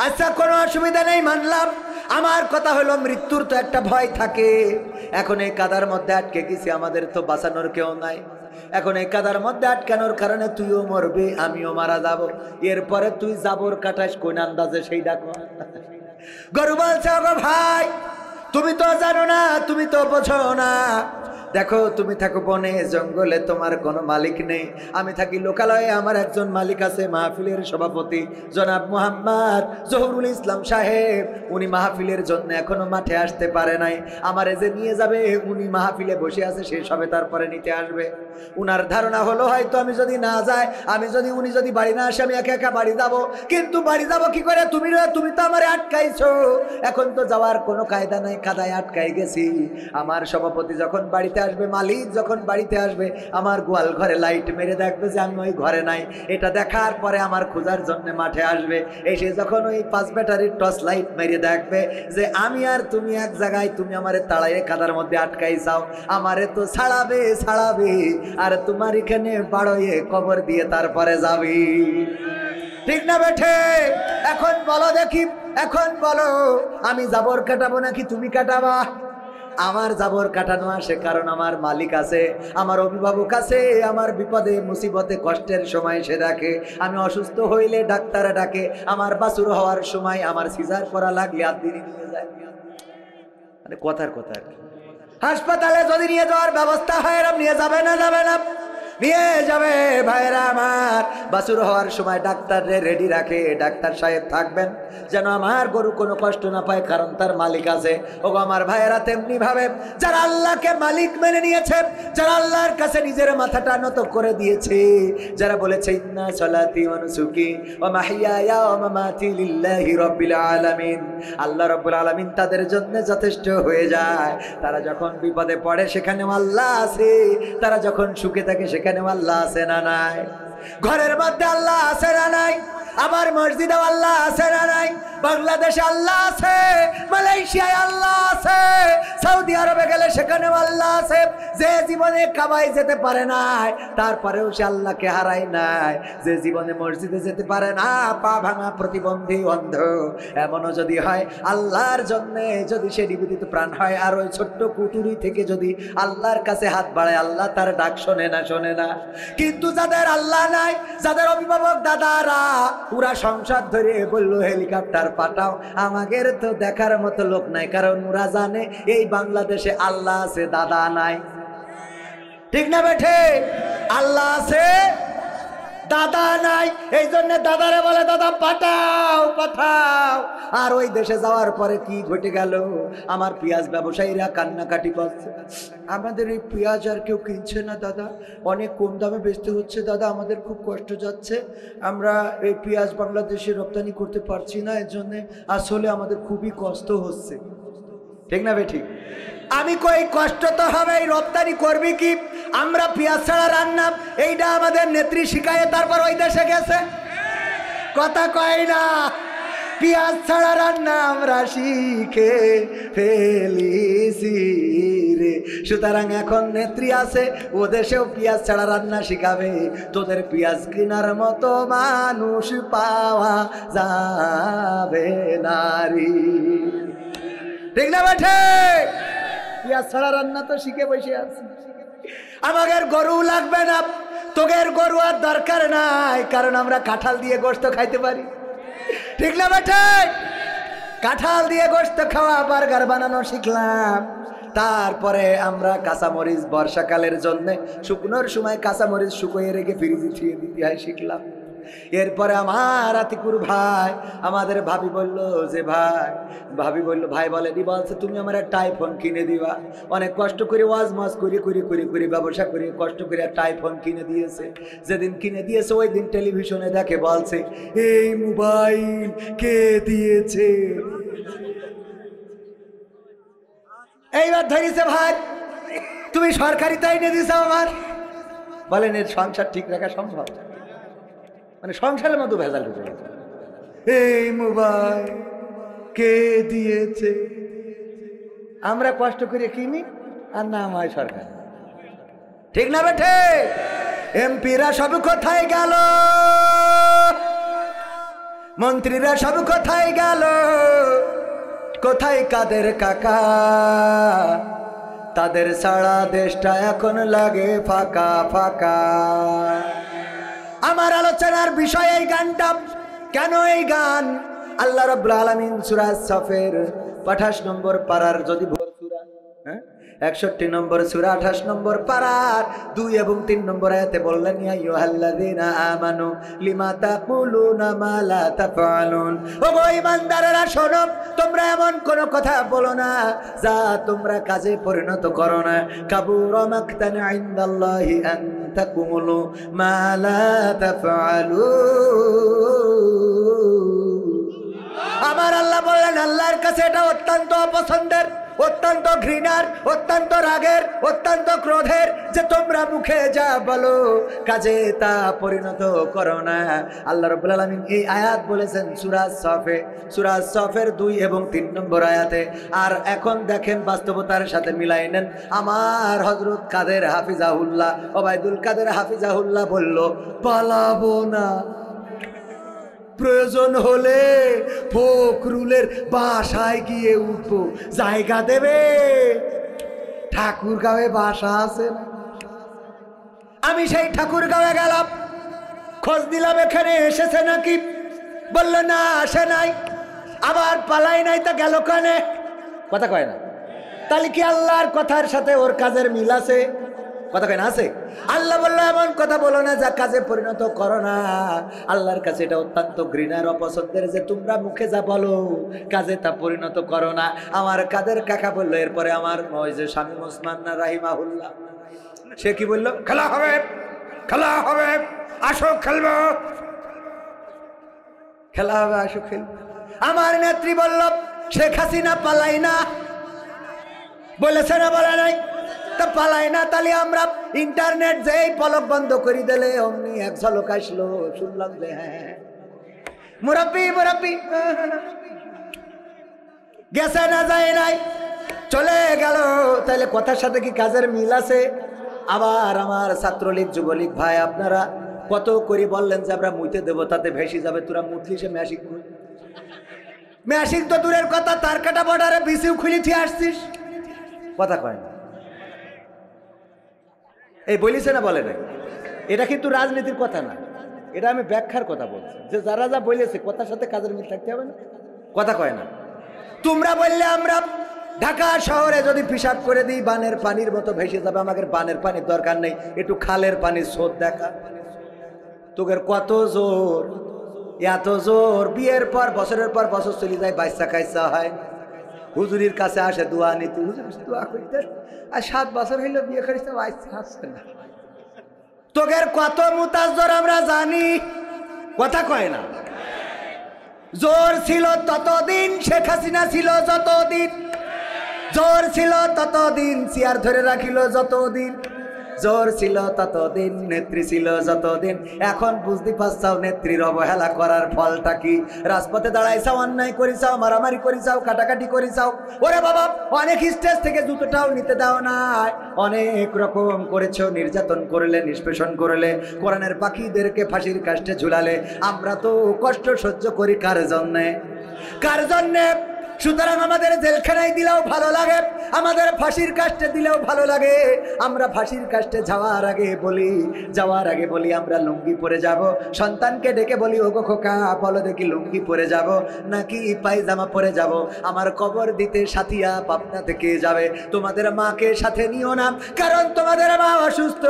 আচ্ছা, কোনো অসুবিধা নেই মানলাম, আমার কথা হলো মৃত্যুর তো একটা ভয় থাকে। এখন এই কাদার মধ্যে আটকে গেছি, আমাদের তো বাঁচানোর কেউ নাই। এখন এই কাদার মধ্যে আটকানোর কারণে তুইও মরবি, আমিও মারা যাব। এরপরে তুই জাবর কাটাস কোন আন্দাজে, সেই ডাকো। গরু বলছে, ওগো ভাই, তুমি তো জানো না, তুমি তো বোঝো না। দেখো, তুমি থাকো বনে জঙ্গলে, তোমার কোনো মালিক নেই। আমি থাকি লোকালয়ে, আমার একজন মালিক আছে, মাহফিলের সভাপতি জনাব মোহাম্মদ জহুরুল ইসলাম সাহেব। উনি মাহফিলের জন্য এখনো মাঠে আসতে পারে নাই। আমারে যে নিয়ে যাবে, উনি মাহফিলে বসে আছে, শেষ হবে তারপরে নিতে আসবে। উনার ধারণা হলো হয়তো আমি যদি না যাই, উনি যদি বাড়ি না আসে, আমি একা একা বাড়ি যাব। কিন্তু বাড়ি যাব কি করে? তুমি তো আমারে আটকাইছো, এখন তো যাওয়ার কোনো কায়দা নাই, কাদায় আটকাই গেছি। আমার সভাপতি যখন বাড়িতে আসবে, মালিক যখন বাড়িতে আসবে, আমার গোয়াল ঘরে লাইট মেরে দেখবে যে আমি ওই ঘরে নাই। এটা দেখার পরে আমার খোঁজার জন্য মাঠে আসবে। এসে যখন ওই 5 ব্যাটারির টর্চ লাইট মেরে দেখবে যে আমি আর তুমি এক জায়গায়, তুমি আমারে তাড়াইয়ে কাদার মধ্যে আটকাই যাও, আমারে তো ছাড়াবে, আর তোমার এখানে বাড়িয়ে কবর দিয়ে তারপরে যাবি। ঠিক না বেঠে? এখন বলো দেখি, এখন বলো, আমি জাবর কাটাবো নাকি তুমি কাটাবা? আমার জাবর কাটানো আসে, কারণ আমার মালিক আছে, আমার অভিভাবক আছে, আমার বিপদে মুসিবতে কষ্টের সময় সে ডাকে, আমি অসুস্থ হইলে ডাক্তার ডাকে, আমার বাছুর হওয়ার সময়, আমার সিজার করা লাগলে আদিনই নিয়ে যায়। মানে কথার কথা। হাসপাতালে যদি নিয়ে যাওয়ার ব্যবস্থা হয়, এরম নিয়ে যাবে না নিয়ে যাবে। ভাইরা আমার, বাছুর হওয়ার সময় ডাক্তার রেডি রাখে, ডাক্তার সাহেব থাকবেন যেন আমার গরু কোনো কষ্ট না পায়, কারণ তার মালিক আছে। ওগো আমার ভাইয়েরা, তেমনি ভাবে যারা আল্লাহকে মালিক মেনে নিয়েছে, যারা আল্লাহর কাছে নিজের মাথাটা নত করে দিয়েছে, যারা বলেছে ইন্না সলাতি ওয়া নুসুকি ওয়া মাহইয়ায়া ওয়া মামাতি লিল্লাহি রাব্বিল আলামিন, আল্লাহ রাব্বুল আলামিন তাদের জন্য যথেষ্ট হয়ে যায়। তারা যখন বিপদে পড়ে সেখানেও আল্লাহ আছে, তারা যখন সুখে থাকে সেখানেও আল্লাহ আছে না নাই? ঘরের মধ্যে আল্লাহ আছে না নাই? আবার মসজিদেও আল্লাহ আছে না নাই? বাংলাদেশে আল্লাহ আছে, মালয়েশিয়ায় আল্লাহ আছে, সৌদি আরবে গেলে সেখানেও আল্লাহ আছে। যে জীবনে কাবায় যেতে পারে নাই তারপরেও সে আল্লাহকে হারায় নাই। যে জীবনে মসজিদে যেতে পারে না, পা ভাঙা, প্রতিবন্ধী, অন্ধ, এমনও যদি হয়, আল্লাহর জন্যে যদি সে নিবেদিত প্রাণ হয় আর ওই ছোট্ট কুটুরি থেকে যদি আল্লাহর কাছে হাত বাড়ায়, আল্লাহ তার ডাক শোনে না, শোনে না। কিন্তু যাদের আল্লাহ নাই, যাদের অভিভাবক দাদারা পুরা সংসার ধরে বললো হেলিকপ্টার পাঠাও, আমাদের তো দেখার মতো লোক নাই, কারণ ওরা জানে এই বাংলাদেশে আল্লাহ আছে, দাদা নাই। ঠিক না বেঠে? আল্লাহ আছে, দাদা নাই, এই জন্য দাদারে বলে দাদা পাঠাও পাঠাও। আর ওই দেশে যাওয়ার পরে কি ঘটে গেল, আমার পেঁয়াজ ব্যবসায়ীরা কান্নাকাটি করছে, আমাদের এই পেঁয়াজ আর কেউ কিনছে না দাদা, অনেক কম দামে বেচতে হচ্ছে দাদা, আমাদের খুব কষ্ট যাচ্ছে, আমরা এই পেঁয়াজ বাংলাদেশে রপ্তানি করতে পারছি না, এর জন্য আসলে আমাদের খুবই কষ্ট হচ্ছে। ঠিক না বেঠিক? আমি কই কষ্ট তো হবে, রপ্তানি করবি কি? আমরা পেঁয়াজ ছাড়া রান্না, এইটা আমাদের নেত্রী শিখায়, তারপর ওই দেশে গেছে, কথা কয় না। পেঁয়াজ ছাড়া রান্না আমরা শিখে ফেলিছি রে। সুতরাং এখন নেত্রী আছে, ও দেশেও পেঁয়াজ ছাড়া রান্না শিখাবে, তোদের পেঁয়াজ কেনার মতো মানুষ পাওয়া যাবে নারী। ঠিক না বেঠে? পেঁয়াজ ছাড়া রান্না তো শিখে বসে আছে। আমাদের গরু লাগবে না, তোদের গরু আর দরকার নাই, কারণ আমরা কাঁঠাল দিয়ে গোশত খাইতে পারি। ঠিক না বেঠে? কাঁঠাল দিয়ে গোশত খাওয়া, বার্গার বানানো শিখলাম। তারপরে আমরা কাঁচামরিচ বর্ষাকালের জন্য শুকনোর সময় কাঁচামরিচ শুকিয়ে রেখে ফ্রিজে ছুঁয়ে দিতে হয় শিখলাম। এরপরে আমার আতিকুর ভাই, আমাদের ভাবি বলল যে ভাবি বলল ভাই বলেনি, বলছে তুমি আমার একটা আইফোন কিনে দিবা। অনেক কষ্ট করে ওয়াজ মাজ করে ব্যবসা করে কষ্ট করে একটা আইফোন কিনে দিয়েছে। যেদিন কিনে দিয়েছে ওই দিন টেলিভিশনে দেখে, বলছে এই মোবাইল কে দিয়েছে। এইবার ধরেছে ভাই তুমি সরকারি তাই এনে দিয়েছ আমার। বলেন এর সংসার ঠিক রাখা সম্ভব? মানে সংসারের মতো ভেজাল ঢুকে গেছে। এই মোবাইল কে দিয়েছে? আমরা কষ্ট করে কিনি আর না হয় সরকার। ঠিক না বেঠে? এমপিরা সব কোথায় গেল, মন্ত্রীরা সব কোথায় গেল, কোথায় কাদের কাকা? তাদের সারা দেশটা এখন লাগে ফাঁকা ফাঁকা। আমার আলোচনার বিষয় এই গানটা। কেন এই গান? আল্লাহ রাব্বুল আলামিন সূরা সাফের 28 নম্বর পারার যদি 61 নম্বর সূরা 28 নম্বর পারার 2 এবং 3 নম্বর আয়াতে বললেন, ইয়া আইয়ুহাল্লাযীনা আমানু লিমা তাকুলুনা মা লা তাফআলুন। ওগো ঈমানদারেরা শোনো, তোমরা এমন কোন কথা বলো না যা তোমরা কাজে পরিণত করো না। কাবুরা মাকতান ইনদাল্লাহি আন তাকুলু মা লা তাফআলুন। আমার আল্লাহ বললেন, আল্লাহর কাছে এটা অত্যন্ত অপছন্দের, অত্যন্ত ঘৃণার, অত্যন্ত রাগের, অত্যন্ত ক্রোধের যে তোমরা মুখে যা বলো কাজে তা পরিণত করো না। আল্লাহ রাব্বুল আলামিন এই আয়াত বলেছেন সূরা সফের 2 এবং 3 নম্বর আয়াতে। আর এখন দেখেন বাস্তবতার সাথে মিলাই নেন। আমার হযরত কাদের হাফিজাহুল্লাহ, ওবায়দুল কাদের হাফিজাহুল্লাহ বলল, পালাবো না, প্রয়োজন হলে ফখরুলের বাসায় গিয়ে উঠবো, জায়গা দেবে? ঠাকুরগাঁওয়ে বাসা আছে না? আমি সেই ঠাকুরগাঁওয়ে গেলাম, খোঁজ দিলাম এখানে এসেছে নাকি, বললো না আসে নাই। আবার পালাই নাই, তা গেল কানে? কথা কয় না। তাহলে কি আল্লাহর কথার সাথে ওর কাজের মিল আছে? কথা কয় না আছে? আল্লাহ বললো এমন কথা বলো না যা কাজে পরিণত করো না। আল্লাহর কাছে এটা অত্যন্ত ঘৃণার অপছন্দের যে তোমরা মুখে যা বলো কাজে তা পরিণত করো না। আমার কাদের কাকা বললো, এরপরে আমার ওই যে স্বামী ওসমান রাহিমাহুল্লাহ, সে কি বললো, খেলা হবে, খেলা হবে, আসো খেলবো, খেলা হবে, আসো খেলবো। আমার নেত্রী বলল, শেখ হাসিনা পালাই না, বলেছে না বলে নাই? পালাই না, তাহলে আমরা ইন্টারনেট যেই পলক বন্ধ করে দিলে অমনি এক ঝলক আসলো, শুনলাম যে হ্যাঁ মুরব্বি মুরব্বি গেছে না যায় নাই, চলে গেল। তাহলে কথার সাথে কি কাজের মিল আছে? আবার আমার ছাত্রলীগ যুবলীগ ভাই, আপনারা কত করে বললেন যে আমরা মুইতে দেবো, তাতে ভেসে যাবে, তোরা মুতলি সে ম্যাশিক ম্যাশিক তো দূরের কথা, তার কাটা বর্ডারে বিসিউ খুলি ঠিক আসছিস, কথা কয় না। এই বলিছে না বলে না, এটা কিন্তু রাজনীতির কথা না, এটা আমি ব্যাখ্যার কথা বলছি, যে যারা যা বলেছে কথার সাথে কাজের মিল থাকতে হবে না, কথা কয় না। তোমরা বললে আমরা ঢাকা শহরে যদি পিশাব করে দিই বানের পানির মতো ভেসে যাবে, আমাদের বানের পানির দরকার নেই, একটু খালের পানির স্রোত দেখা। তোদের কত জোর, এত জোর, বিয়ের পর বছরের পর বছর চলে যায়, বাচ্চা কাচ্চা হয়, হুজুরির কাছে আসে দোয়া নিতে, হুজুর দোয়া করিতে, আর 7 বছর হইল বিয়ে করিতে, বাচ্চা আসছে না। তোদের কত মুতাজ জোর আমরা জানি, কথা কয় না। জোর ছিল ততদিন, শেখ হাসিনা ছিল যতদিন, জোর ছিল ততদিন, চেয়ার ধরে রাখিল যতদিন, জোর ছিল ততদিন, নেত্রী ছিল যতদিন। এখন বুঝতে পারছাও নেত্রীর অবহেলা করার ফলটা কি? রাজপথে দাঁড়াইছাও, অন্যায় করিছাও, মারামারি করিছাও, কাটাকাটি করিছাও। ওরে বাবা, অনেক স্টেজ থেকে জুতোটাও নিতে দাও নাই, অনেক রকম করেছো, নির্যাতন করলে, নিষ্পেষণ করলে, কোরআনের পাখিদেরকে ফাঁসির কাষ্টে ঝুলালে। আমরা তো কষ্ট সহ্য করি কার জন্যে? কার জন্যে? সুতরাং আমাদের জেলখানায় দিলেও ভালো লাগে, আমাদের ফাঁসির কাষ্টে দিলেও ভালো লাগে। আমরা ফাঁসির কাষ্টে যাওয়ার আগে বলি আমরা লুঙ্গি পরে যাব। সন্তানকে ডেকে বলি, ওগো খোকা বলো দেখি লুঙ্গি পরে যাব নাকি পায়জামা পরে যাব? আমার কবর দিতে সাথিয়া পাবনা থেকে যাবে, তোমাদের মাকে সাথে নিও না, কারণ তোমাদের মা অসুস্থ,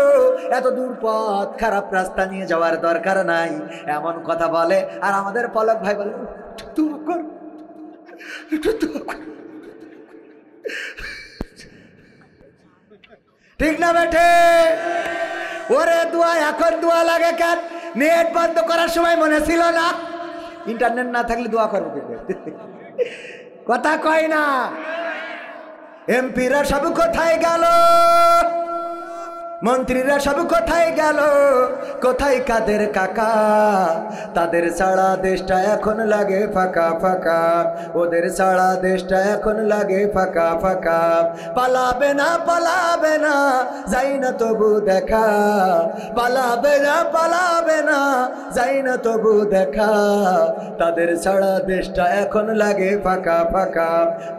এত দূর পথ খারাপ রাস্তা নিয়ে যাওয়ার দরকার নাই। এমন কথা বলে। আর আমাদের পলক ভাই বলে, ঠিক না বেঠে? ওরে দোয়া, এখন দোয়া লাগে কেন? নেট বন্ধ করার সময় মনে ছিল না ইন্টারনেট না থাকলে দোয়া করবো কি? কথা কয় না। এমপিরা সব কোথায় গেল? মন্ত্রীরা সব কোথায় গেল? কোথায় কাদের কাকা? তাদের ছাড়া দেশটা এখন লাগে ফাঁকা ফাঁকা, ওদের ছাড়া দেশটা এখন লাগে ফাঁকা ফাঁকা। পালাবে না পালাবে না, যাই না তবু দেখা, পালাবে না পালাবে না, যাই না তবু দেখা। তাদের ছাড়া দেশটা এখন লাগে ফাঁকা ফাঁকা,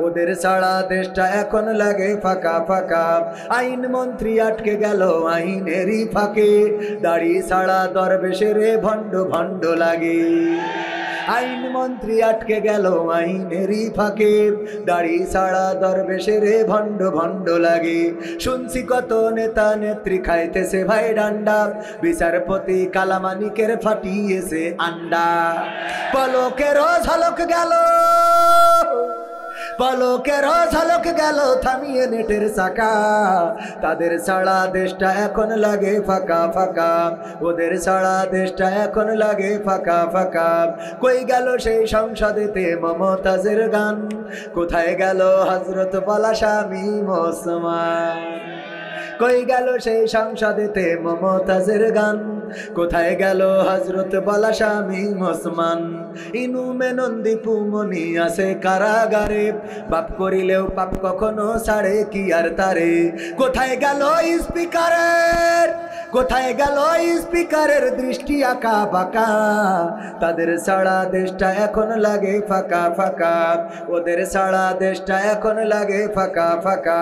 ওদের ছাড়া দেশটা এখন লাগে ফাঁকা ফাঁকা। আইন মন্ত্রী আটকে গেল আইনেরই ফাঁকে, দাড়ি ছাড়া দরবেশের ভণ্ড ভণ্ড লাগে। আইন মন্ত্রী আটকে গেল আইনেরই ফাঁকে, দাড়ি ছাড়া দরবেশের ভণ্ড ভণ্ড লাগে। শুনছি কত নেতা নেত্রী খাইতেছে ভাই ডান্ডা, বিচারপতি কালামানিকের ফাটিয়েছে আন্ডা। পলকের ঝলক গেল, পলকের ঝলক গেল থামিয়ে নেটের চাকা। তাদের ছাড়া দেশটা এখন লাগে ফাঁকা ফাঁকা, ওদের ছাড়া দেশটা এখন লাগে ফাঁকা ফাঁকা। কই গেল সেই সংসদেতে মমতাজের গান? কোথায় গেল হযরত বালা শামীম ওসমান? কই গেল সেই সংসদেতে মমতাজের গান? কোথায় গেল হযরত বালা শামীম ওসমান? ইনু মেনন্দি পুমনি আছে কারাগারে, পাপ করিলেও পাপ কখনো ছাড়ে কি আর তারে। কোথায় গেল স্পিকারের, কোথায় গেল স্পিকারের দৃষ্টি আঁকা বাঁকা? তাদের ছাড়া দেশটা এখন লাগে ফাঁকা ফাঁকা, ওদের ছাড়া দেশটা এখন লাগে ফাঁকা ফাঁকা।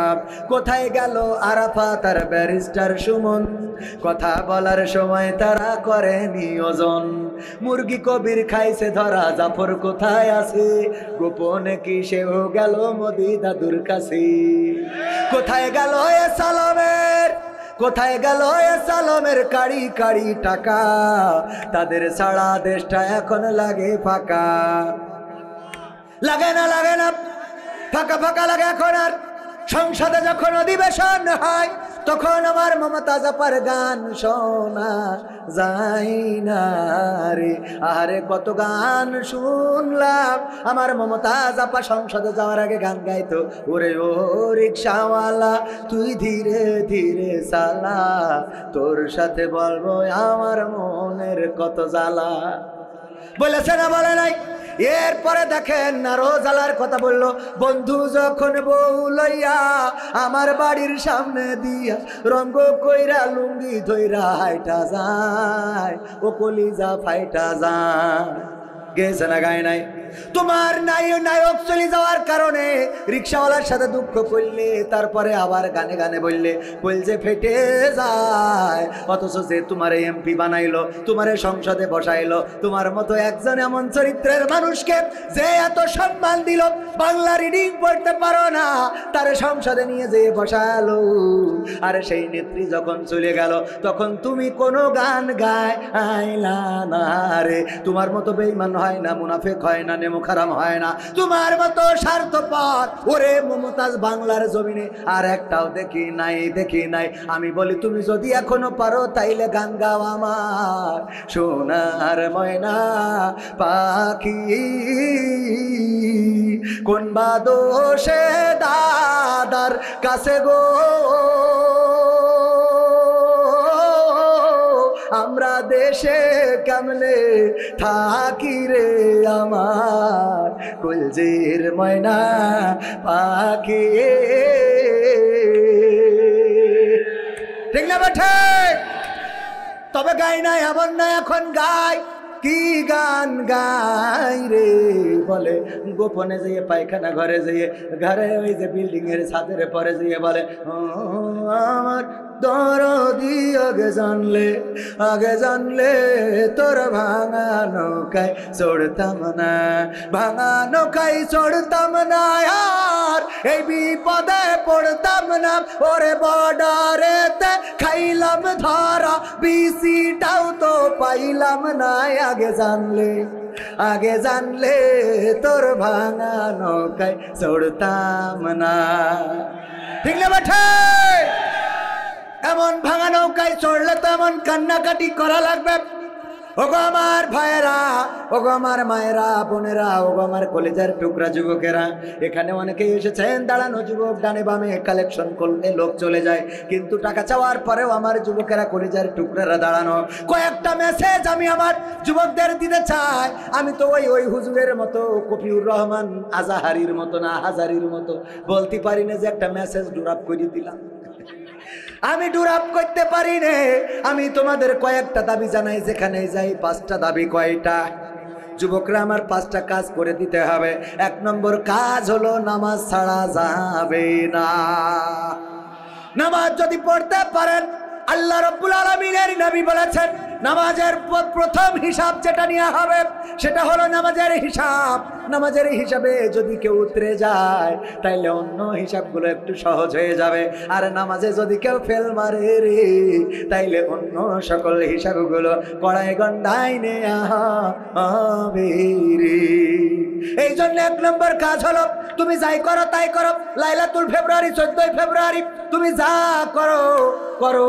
কোথায় গেল আরাফাত আর ব্যারিস্টার সুমন? কথা বলার সময় তারা করে নিয়োজন। মুরগি কবির খাইছে ধরা, জাফর কোথায় আছে? গোপনে কি সেও গেল মোদি দাদুর কাছে? কোথায় গেল এ সালামের, কোথায় গেল এ সালামের কাড়ি কাড়ি টাকা? তাদের ছাড়া দেশটা এখন লাগে ফাঁকা। লাগে না লাগে না, ফাঁকা ফাঁকা লাগে এখন। আর সংসদে যখন অধিবেশন হয় তখন আমার মমতাজ আপার গান শোনা যায় না রে। আরে কত গান শুনলাম, আমার মমতাজ আপা সংসদে যাওয়ার আগে গান গাইতো, ওরে ও রিকশাওয়ালা তুই ধীরে ধীরে চালা, তোর সাথে বলবো আমার মনের কত জ্বালা। বলেছে না বলে নাই? এরপরে দেখেন আরো জ্বালার কথা বললো, বন্ধু যখন বউ লইয়া আমার বাড়ির সামনে দিয়া রঙ্গ কইরা লুঙ্গি ধইরা হাইটা যায়, ও কলিজা ফাইটা যায়। গেছে না গায় নাই? তোমার নায়ক চলে যাওয়ার কারণে রিক্সাওয়ালার সাথে দুঃখ করলে, তারপরে আবার গানে গানে বললে বলছে ফেটে যায়। অথচ যে তোমার এমপি বানাইলো, তোমার সংসদে বসাইলো, তোমার মতো একজন এমন চরিত্রের মানুষকে যে এত সম্মান দিল, বাংলা রিডিং পড়তে পারো না, তারে সংসদে নিয়ে যেয়ে বসালো। আর সেই নেত্রী যখন চলে গেল, তখন তুমি কোনো গান গাইলা না রে। তোমার মতো বেঈমান হয় না, মুনাফিক হয় না, নেমুখারাম হয় না, তোমার মতো স্বার্থপর ওরে মমতাজ বাংলার জমিনে আর একটাও দেখি নাই। আমি বলি তুমি যদি এখনো পারো তাইলে গান গাও আমার সোনার ময়না পাখি। কোন বা দোষে দাদার কাছে গো আমরা দেশে কেমনে থাকি রে আমার কলজের ময়না পাখি। ঠিক না বেঠে? তবে গাই নাই এমন না, এখন গাই। কি গান গাই রে বলে, গোপনে যেয়ে পায়খানা ঘরে যেয়ে, ঘরে ওই যে বিল্ডিং এর ছাদের পরে যেয়ে বলে, আমার দরদি আগে জানলে তোর ভাঙা নৌকায় চড়তাম না, ভাঙা নৌকায় চড়তাম না, আর এই বিপদে পড়তাম না। ওরে বর্ডারেতে খাইলাম ধরা, বিসিটাও তো পাইলাম না। আগে জানলে তোর ভাঙা নৌকায় চড়তাম না। ঠিক না বেঠে? এমন ভাঙা নৌকায় চড়লে তো এমন কান্নাকাটি করা লাগবে। ওগো আমার ভাইয়েরা, ওগো আমার মায়েরা, বোনেরা, ওগো আমার কলেজের টুকরা যুবকেরা, এখানে অনেকেই এসেছেন দাঁড়ানো যুবক, ডানে বামে কালেকশন করলে লোক চলে যায়, কিন্তু টাকা চাওয়ার পরেও আমার যুবকেরা কলেজের টুকরারা দাঁড়ানো। কয়েকটা মেসেজ আমি আমার যুবকদের দিতে চাই। আমি তো ওই হুজুরের মতো, কফিউর রহমান আজাহারির মতো না হাজারির মতো বলতে পারি না যে একটা মেসেজ ডুরাপ করে দিলাম। আমি ডুরাপ করতে পারি না। আমি তোমাদের কয়েকটা দাবি জানাই, যেখানে যাই। 5টা দাবি। কয়টা? যুবকরা আমার 5টা কাজ করে দিতে হবে। 1 নম্বর কাজ হলো নামাজ ছাড়া যাবে না। নামাজ যদি পড়তে পারেন, আল্লাহ রাব্বুল আলামিনের নবী বলেছেন নামাজের প্রথম হিসাব যেটা নেওয়া হবে সেটা হলো নামাজের হিসাব। নামাজের হিসাবে যদি কেউ উতরে যায় তাইলে অন্য হিসাবগুলো একটু সহজ হয়ে যাবে, আর নামাজে যদি কেউ ফেল মারে রে তাইলে অন্য সকল হিসাবগুলো কড়াই গন্ডায় নেওয়া হবে রে। এই জন্য 1 নম্বর কাজ হলো তুমি যাই করো তাই করো। লাইলাতুল ফেব্রুয়ারি 14 ফেব্রুয়ারি তুমি যা করো করো,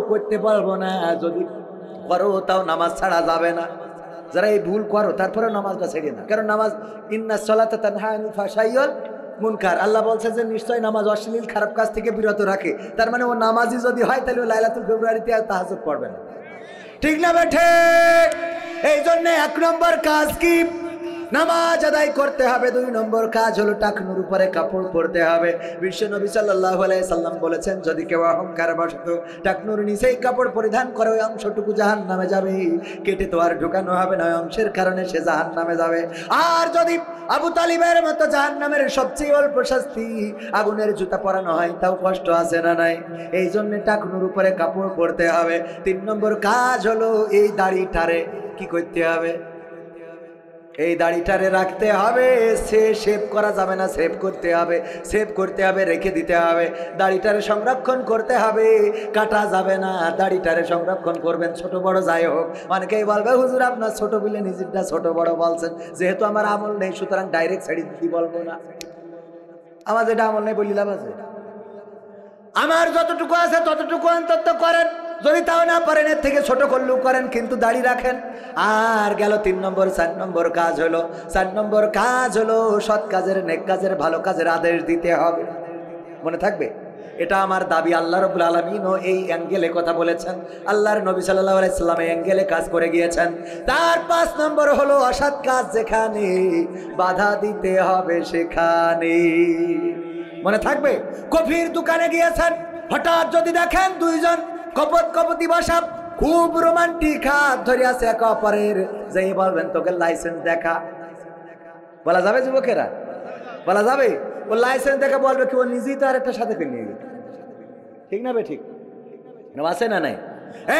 করতে পারবো না, যদি করো তাও নামাজ ছাড়া যাবে না। যারা এই ভুল করো তারপরে নামাজটা ছেড়ে না, কারণ নামাজ ইন্নাস সালাতা তানহা আনিল ফাহশাই ওয়াল মুনকার, আল্লাহ বলছে যে নিশ্চয় নামাজ অশ্লীল খারাপ কাজ থেকে বিরত রাখে। তার মানে ও নামাজি যদি হয় তাহলে ও লাইলাতুল ফেব্রুয়ারিতে আর তাহাজ্জুদ পড়বে না। ঠিক না বেঠে? এই জন্য 1 নম্বর কাজ কি? নামাজ আদায় করতে হবে। 2 নম্বর কাজ হলো টাকনুর উপরে কাপড় পরতে হবে। বিশ্ব নবী সাল্লাল্লাহু আলাইহি সাল্লাম বলেছেন যদি কেউ অহংকার বশত টাকনুর নিচেই কাপড় পরিধান করে ওই অংশটুকু জাহান্নামে যাবে, কেটে তো আর ঢোকানো হবে না, অংশের কারণে সে জাহান্নামে যাবে। আর যদি আবু তালিবের মতো জাহান্নামের সবচেয়ে অল্প শাস্তি আগুনের জুতা পরানো হয় তাও কষ্ট আছে না নাই? এই জন্য টাকনুর উপরে কাপড় পরতে হবে। 3 নম্বর কাজ হলো এই দাড়িটারে কি করতে হবে? এই দাড়িটারে রাখতে হবে। সেভ করা যাবে না, সেভ করতে হবে। সেভ করতে হবে, রেখে দিতে হবে। দাড়িটারে সংরক্ষণ করতে হবে, কাটা যাবে না। দাড়িটারে সংরক্ষণ করবেন, ছোট বড় যাই হোক। অনেকেই বলবে হুজুর আপনার ছোট বলে নিজেরটা ছোট বড় বলছেন, যেহেতু আমার আমল নেই সুতরাং ডাইরেক্ট ছেড়ে দিতে বলবো না। আমার যেটা আমল নেই বলি লাভ আছে? আমার যতটুকু আছে ততটুকু অন্তত করেন, যদি তাও না পারেন এর থেকে ছোট করলেও করেন, কিন্তু দাড়ি রাখেন। আর গেল 3 নম্বর। 4 নম্বর কাজ হলো, 4 নম্বর কাজ হলো সৎ কাজের, নেক কাজের, ভালো কাজের আদেশ দিতে হবে। মনে থাকবে? এটা আমার দাবি। আল্লাহ রাব্বুল আলামিনও এই অ্যাঙ্গেলে কথা বলেছেন, আল্লাহর নবী সাল্লাল্লাহু আলাইহি সাল্লাম এই অ্যাঙ্গেলে কাজ করে গিয়েছেন। তার 5 নম্বর হলো অসৎ কাজ যেখানে বাধা দিতে হবে সেখানে। মনে থাকবে, কফির দোকানে গিয়েছেন, হঠাৎ যদি দেখেন দুইজন কপতি বসা খুব রোমান্টিক হাত ধরে আছে একে অপরের, যেই বলবেন তোকে লাইসেন্স দেখা, বলা যাবে যুবকেরা? বলা যাবে? ও লাইসেন্স দেখা বলবে কি ও নিজেই তো আর একটা সাথে করে নিয়ে গেছে, ঠিক না বে ঠিক আছে না নাই?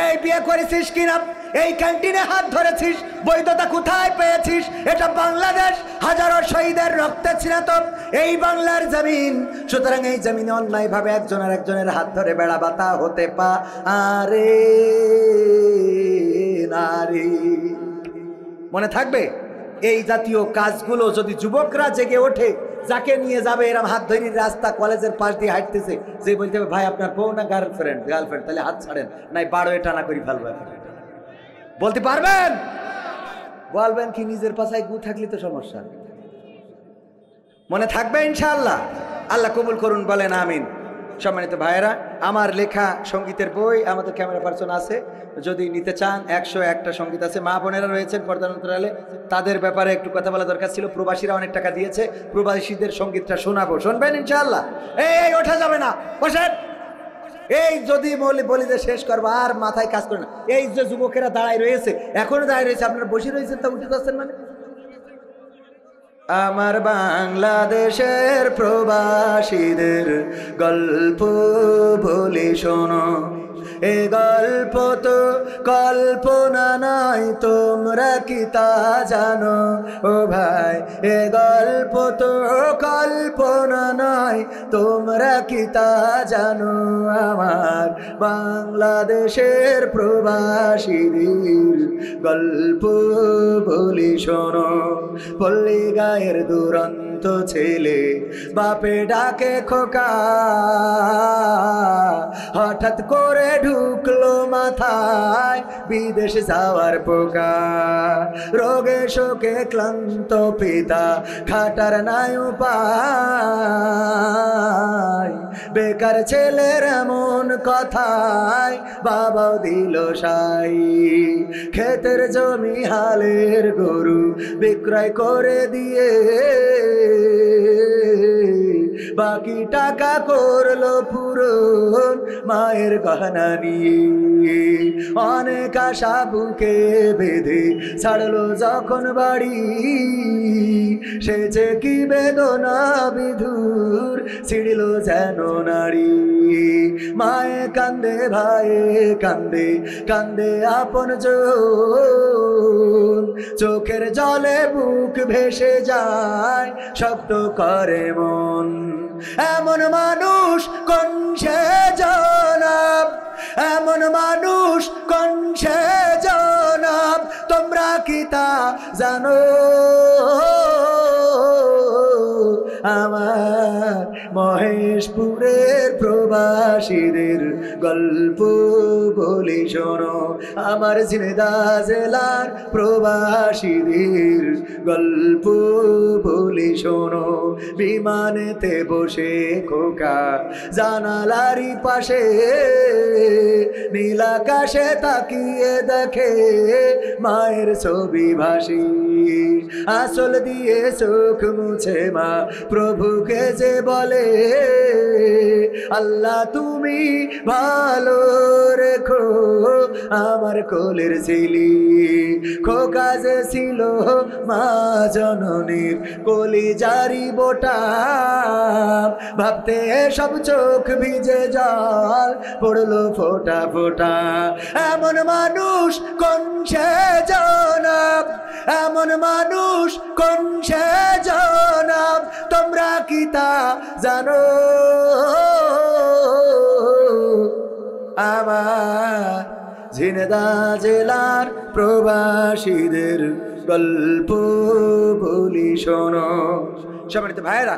এই বিয়ে করেছিস কিনা, এই ক্যান্টিনে হাত ধরেছিস, বৈধতা কোথায় পেয়েছিস? এটা বাংলাদেশ, হাজারো শহীদের রক্তে ছিনাত এই বাংলার জমিন। সুতরাং এই জমিনে অন্যায় ভাবে একজন আর একজনের হাত ধরে বেড়া বাতা হতে পারে নারী। মনে থাকবে, এই জাতীয় কাজগুলো যদি যুবকরা জেগে ওঠে, যাকে নিয়ে যাবে এরম হাত ধরে রাস্তা কলেজের পাশ দিয়ে হাঁটতেছে, যে বলতে হবে ভাই আপনার বউ না গার্লফ্রেন্ড, তাহলে হাত ছাড়েন, নাই বারোয় টানা করি ফেলবো। বলতে পারবেন? বলবেন কি নিজের পাশায় গু থাকলে তো সমস্যা। মনে থাকবে ইনশাআল্লাহ। আল্লাহ কবুল করুন, বলেন আমিন। সম্মানিত ভাইয়েরা, আমার লেখা সঙ্গীতের বই আমাদের ক্যামেরা পার্সন আছে, যদি নিতে চান 101টা সঙ্গীত আছে। মা বোনেরা রয়েছেন পর্দার অন্তরালে, তাদের ব্যাপারে একটু কথা বলা দরকার ছিল। প্রবাসীরা অনেক টাকা দিয়েছে, প্রবাসীদের সঙ্গীতটা শোনাবো, শুনবেন ইনশাআল্লাহ? এই ওঠা যাবে না, বসেন। এই যদি বলি যে শেষ করবো, আর মাথায় কাজ করে না। এই যে যুবকেরা দাঁড়ায় রয়েছে, এখনো দাঁড়ায় রয়েছে, আপনারা বসে রয়েছেন, তা উঠে যাচ্ছেন মানে? আমার বাংলাদেশের প্রবাসীদের গল্প বলি শোনো, এ গল্প তো কল্পনা নয়, তোমরা কি তা জানো? ও ভাই, এ গল্প তো কল্পনা নয়, তোমরা কি তা জানো? আমার বাংলাদেশের প্রবাসীদের গল্প বলি শোনো। পল্লী গায়ের দুরন্ত ছেলে বাপে ডাকে খোকা, হঠাৎ করে ঢুকলো মাথায় বিদেশ যাওয়ার পোকা। রোগে শোকে ক্লান্ত পিতা খাটার নাই উপায়, বেকার ছেলের এমন কথায় বাবাও দিল সাই। ক্ষেতের জমি হালের গরু বিক্রয় করে দিয়ে বাকি টাকা করলো পূরণ মায়ের গহনা নিয়ে। অনেক আশা বুকে বেঁধে ছাড়লো যখন বাড়ি, সে যে কি বেদনা বিধুর ছিড়ল যেন নারী। মায়ে কান্দে, ভাইয়ে কান্দে, কান্দে আপন জন, চোখের জলে বুক ভেসে যায়, শব্দ করে মন। এমন মানুষ কোন সে জনাব, এমন মানুষ কোন সে জনাব, তোমরা কি তা জানো? আমার মহেশপুরের প্রবাসীদের গল্প বলি শোনো, আমার ঝিনাইদহ জেলার প্রবাসীদের গল্প বলি শোনো। বিমানেতে বসে খোকা জানালারি পাশে, নীল আকাশে তাকিয়ে দেখে মায়ের ছবি ভাসি। আসল দিয়ে চোখ মুছে মা প্রভুকে যে বলে, আল্লাহ তুমি ভালো রেখো আমার কোলের ঝিলি। খোকা যে ছিল মা জননীর কলিজারি বোটা, ভাবতে সব চোখ ভিজে জল পড়লো ফোটা ফোটা। এমন মানুষ কোন সে জনাব, এমন মানুষ কোন সে জনাব, তোমরা কি তা জানো? আমার ঝিনাইদহ জেলার প্রবাসীদের গল্প বলি শোনো। সম্মানিত ভাইয়েরা,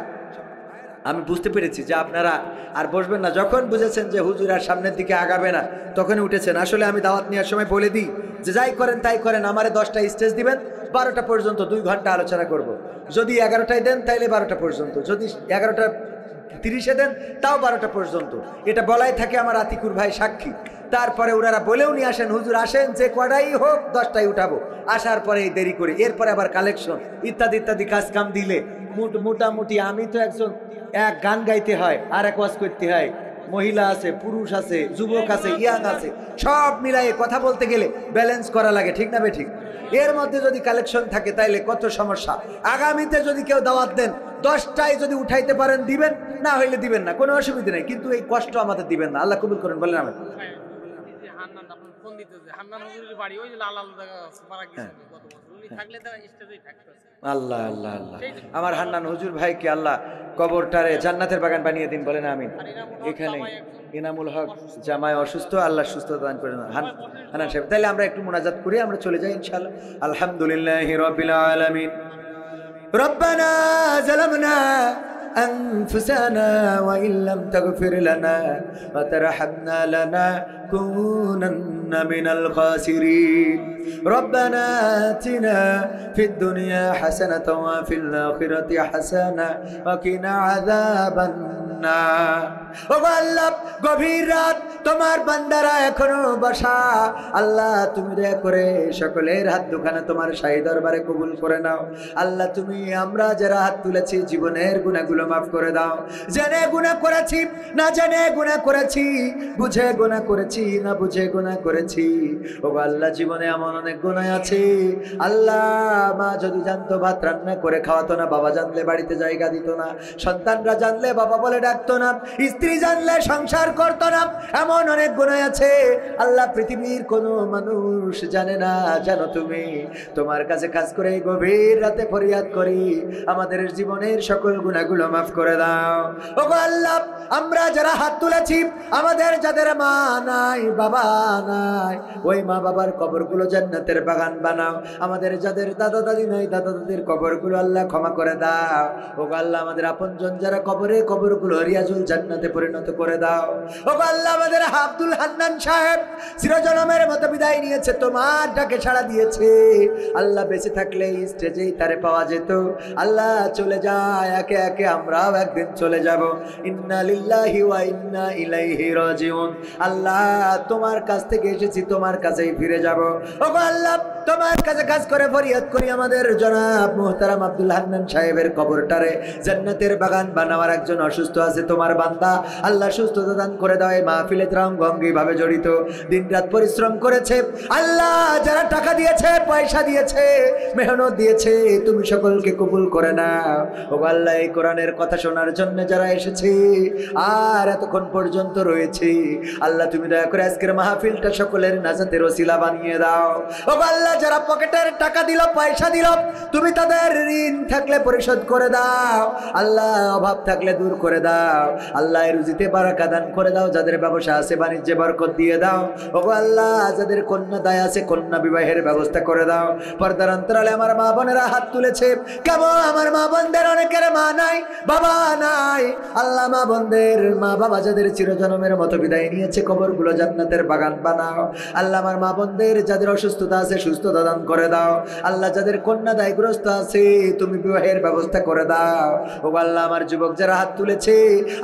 আমি বুঝতে পেরেছি যে আপনারা আর বসবেন না। যখন বুঝেছেন যে হুজুর আর সামনের দিকে আগাবে না, তখনই উঠেছেন। আসলে আমি দাওয়াত নেওয়ার সময় বলে দিই যে যাই করেন তাই করেন, আমারে 10টা স্টেজ দিবেন, 12টা পর্যন্ত 2 ঘন্টা আলোচনা করব। যদি 11টায় দেন তাইলে 12টা পর্যন্ত, যদি 11টা 30-এ দেন, তাও 12টা পর্যন্ত। এটা বলাই থাকে আমার আতিকুর ভাই সাক্ষী। তারপরে ওনারা বলেও নিয়ে আসেন, হুজুর আসেন, যে কটাই হোক 10টায় উঠাবো। আসার পরে দেরি করি, এরপরে আবার কালেকশন ইত্যাদি ইত্যাদি কাজ কাম দিলে মোটামুটি আমি তো একজন, এক গান গাইতে হয়, আর এক ওয়াজ করতে হয়, মহিলা আছে, পুরুষ আছে, যুবক আছে, ইয়াং আছে, সব মিলাই কথা বলতে গেলে ব্যালেন্স করা লাগে, ঠিক না বে ঠিক? এর মধ্যে যদি কালেকশন থাকে তাইলে কত সমস্যা। আগামীতে যদি কেউ দাওয়াত দেন 10টায় যদি উঠাইতে পারেন দিবেন, না হইলে দিবেন না, কোনো অসুবিধা নেই, কিন্তু এই কষ্ট আমাদের দিবেন না। আল্লাহ কবুল করেন, বলেন আমি। আল্লাহ আল্লাহ আল্লাহ, আমার হান্নান হুজুর ভাইকে আল্লাহ কবরটারে জান্নাতের বাগান বানিয়ে দিন, বলেন আমিন। এখানে ইনামুল হক জামাই অসুস্থ, আল্লাহ সুস্থতা দান করেন হান্নান সাহেব। তাহলে আমরা একটু মুনাজাত করি, আমরা চলে যাই ইনশাআল্লাহ। আলহামদুলিল্লাহি রাব্বিল আলামিন। রব্বানা যালামনা أنفسنا وإن لم تغفر لنا وترحمنا لنكونن من الخاسرين ربنا آتنا في الدنيا حسنة وفي الآخرة حسنة وقنا عذاب النار আল্লাহ গভীর রাত তোমার বান্দারা এখনো বসা, আল্লাহ তুমি দয়া করে সকলের হাত দুখানা তোমার শাহী দরবারে কবুল করে নাও। আল্লাহ তুমি আমরা যারা হাত তুলেছি জীবনের গুনাহগুলো মাফ করে দাও। জেনে গুনাহ করেছি না জেনে গুনাহ করেছি, বুঝে গুনাহ করেছি না বুঝে গুনাহ করেছি, ও আল্লাহ জীবনে এমন অনেক গুনাহ আছে আল্লাহ, মা যদি জানতো ভাত রান্না করে খাওয়াতো না, বাবা জানলে বাড়িতে জায়গা দিত না, সন্তানরা জানলে বাবা বলে ডাকতো না, স্ত্রী জানলে সংসার করতো না, এমন অনেক গুনাহ আছে আল্লাহ, পৃথিবীর কোনো মানুষ জানে না, জানো তুমি। তোমার কাছে খাস করে গভীর রাতে ফরিয়াদ করি, আমাদের জীবনের সকল গুনাহগুলো মাফ করে দাও। ওগো আল্লাহ, আমরা যারা হাত তুলেছি, আমাদের যাদের মা নাই বাবা নাই, ওই মা বাবার কবরগুলো জান্নাতের বাগান বানাও। আমাদের যাদের দাদা দাদি নাই, দাদা দাদির কবরগুলো আল্লাহ ক্ষমা করে দাও। ওগো আল্লাহ, আমাদের আপনজন যারা কবরে, কবরগুলো রিয়াজুল জান্নাতে পরিণত করে দাও। ওগো আল্লাহ, আমাদের আব্দুল হান্নান সাহেব চিরজনমের মতো বিদায় নিয়েছে, তোমার ডাকে সাড়া দিয়েছে। আল্লাহ বেঁচে থাকলে স্টেজেই তারে পাওয়া যেত, আল্লাহ চলে যায় একে একে, আমরাও একদিন চলে যাব। ইন্না লিল্লাহি ওয়া ইন্না ইলাইহি রাজিউন। আল্লাহ তোমার কাছ থেকে এসেছি, তোমার কাছেই ফিরে যাব। ওগো আল্লাহ, তোমার কাছে কাজ করে ফরিয়াদ করি, আমাদের জনাব মুহতারাম আব্দুল হান্নান সাহেবের কবরটারে জান্নাতের বাগান বানাবার একজন অসুস্থ আছে, তোমার বান্দা, আল্লাহ সুস্থতা দান করে দাও। এই মাহফিলে ত্রাঙ্গঙ্গি ভাবে জড়িত, দিনরাত পরিশ্রম করেছে আল্লাহ, যারা টাকা দিয়েছে, পয়সা দিয়েছে, মেহনত দিয়েছে, তুমি সকলকে কবুল করে নাও। ওগো আল্লাহ, এই কোরআনের কথা শোনার জন্য যারা এসেছে আর এতক্ষণ পর্যন্ত রয়েছে, আল্লাহ তুমি দয়া করে আজকের মাহফিলটা সকলের নাজাতের ওসিলা বানিয়ে দাও। ওগো আল্লাহ, যারা পকেটের টাকা দিল, পয়সা দিল, তুমি তাদের ঋণ থাকলে পরিশোধ করে দাও। আল্লাহ অভাব থাকলে দূর করে দাও। আল্লাহ রুজিতে বারাকা দান করে দাও। যাদের ব্যবসা আছে বাণিজ্যে বরকত দিয়ে দাও। ওগো আল্লাহ, যাদের কন্যা দায় আছে কন্যা বিবাহের ব্যবস্থা করে দাও। পর্দার অন্তরালে আমার মা বোনেরা হাত তুলেছে, কেমন আমার মা বোনদের অনেকের মা নাই বাবা নাই, আল্লাহ মা বোনদের মা বাবা যাদের চিরজনমের মতো বিদায় নিয়েছে, কবরগুলো জান্নাতের বাগান বানাও। আল্লাহ আমার মা বোনদের যাদের অসুস্থতা আছে সুস্থতা দান করে দাও। আল্লাহ যাদের কন্যা দায়গ্রস্ত আছে তুমি বিবাহের ব্যবস্থা করে দাও। ও আল্লাহ, আমার যুবক যারা হাত তুলেছে,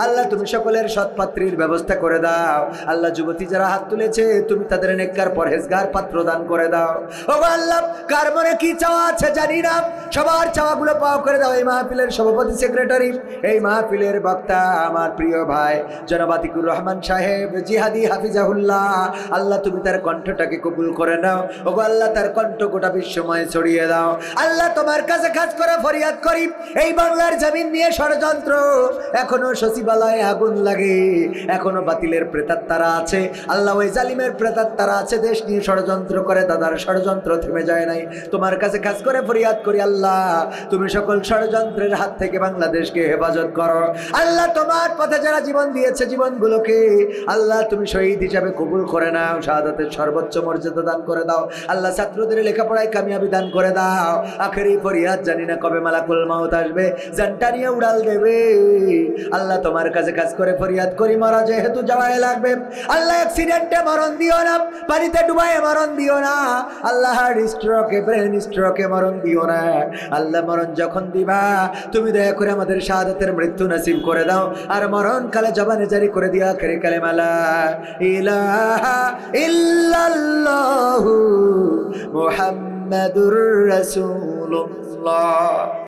আল্লাহ তুমি সকলের সৎপাত্রীর ব্যবস্থা করে দাও। আল্লাহ যুবতী যারা হাত তুলেছে, তুমি তাদের নেককার পরহেজগার পাত্র দান করে দাও। ও আল্লাহ, কার মনে কি চাওয়া আছে জানি না, সবার চাওয়াগুলো পাওয়া করে দাও। এই মাহফিলের সভাপতি সেক্রেটারি, এই মাহফিলের বক্তা আমার প্রিয় ভাই জনাব আতিকুর রহমান সাহেব জিহাদি হাফিজাহুল্লাহ, আল্লাহ তুমি তার কণ্ঠটাকে কবুল করে নাও। ও আল্লাহ, তার কণ্ঠ গোটা বিশ্বময় ছড়িয়ে দাও। আল্লাহ তোমার কাছে কাজ করে ফরিয়াদ করি, এই বাংলার জমিন নিয়ে ষড়যন্ত্র, এখনো সচিবালয়ে আগুন লাগে, এখনো বাতিলের প্রেতাত্মারা আছে, আল্লাহ ওই জালিমের প্রেতাত্মারা আছে, দেশ নিয়ে ষড়যন্ত্র করে, দাদার ষড়যন্ত্র থেমে যায় নাই। তোমার কাছে কাজ করে ফরিয়াদ করি, আল্লাহ তুমি সকল ষড়যন্ত্রের হাত থেকে বাংলাদেশকে হেফাজত করো। আল্লাহ তোমার পথে যারা জীবন দিয়েছে, জীবনগুলোকে আল্লাহ তুমি শহীদ হিসাবে কবুল করে নাও, শাহাদাতের সর্বোচ্চ মর্যাদা দান করে দাও। আল্লাহ ছাত্র ছাত্রদের লেখাপড়ায় কামিয়াবি দান করে দাও। আখেরি ফরিয়াদ, জানি না কবে মালাকুল মাউত আসবে, জানটা নিয়ে উড়াল দেবে। আল্লাহ তোমার কাছে কাজ করে ফরিয়াদ করি, মরা যেহেতু যাওয়াই লাগবে, আল্লাহ অ্যাক্সিডেন্টে মরণ দিও না, পানিতে ডুবায়ে মরণ দিও না, আল্লাহ হার্ট স্ট্রোকে, ব্রেন স্ট্রোকে মরণ দিও না। আল্লাহ মরণ যখন দিবা তুমি দয়া করে আমাদের শাহাদাতের মৃত্যু নসিব করে দাও, আর মরণ কালে জবানে জারি করে দিও আখেরি কালেমা লা ইলাহা ইল্লাল্লাহু মুহাম্মাদুর রাসূলুল্লাহ।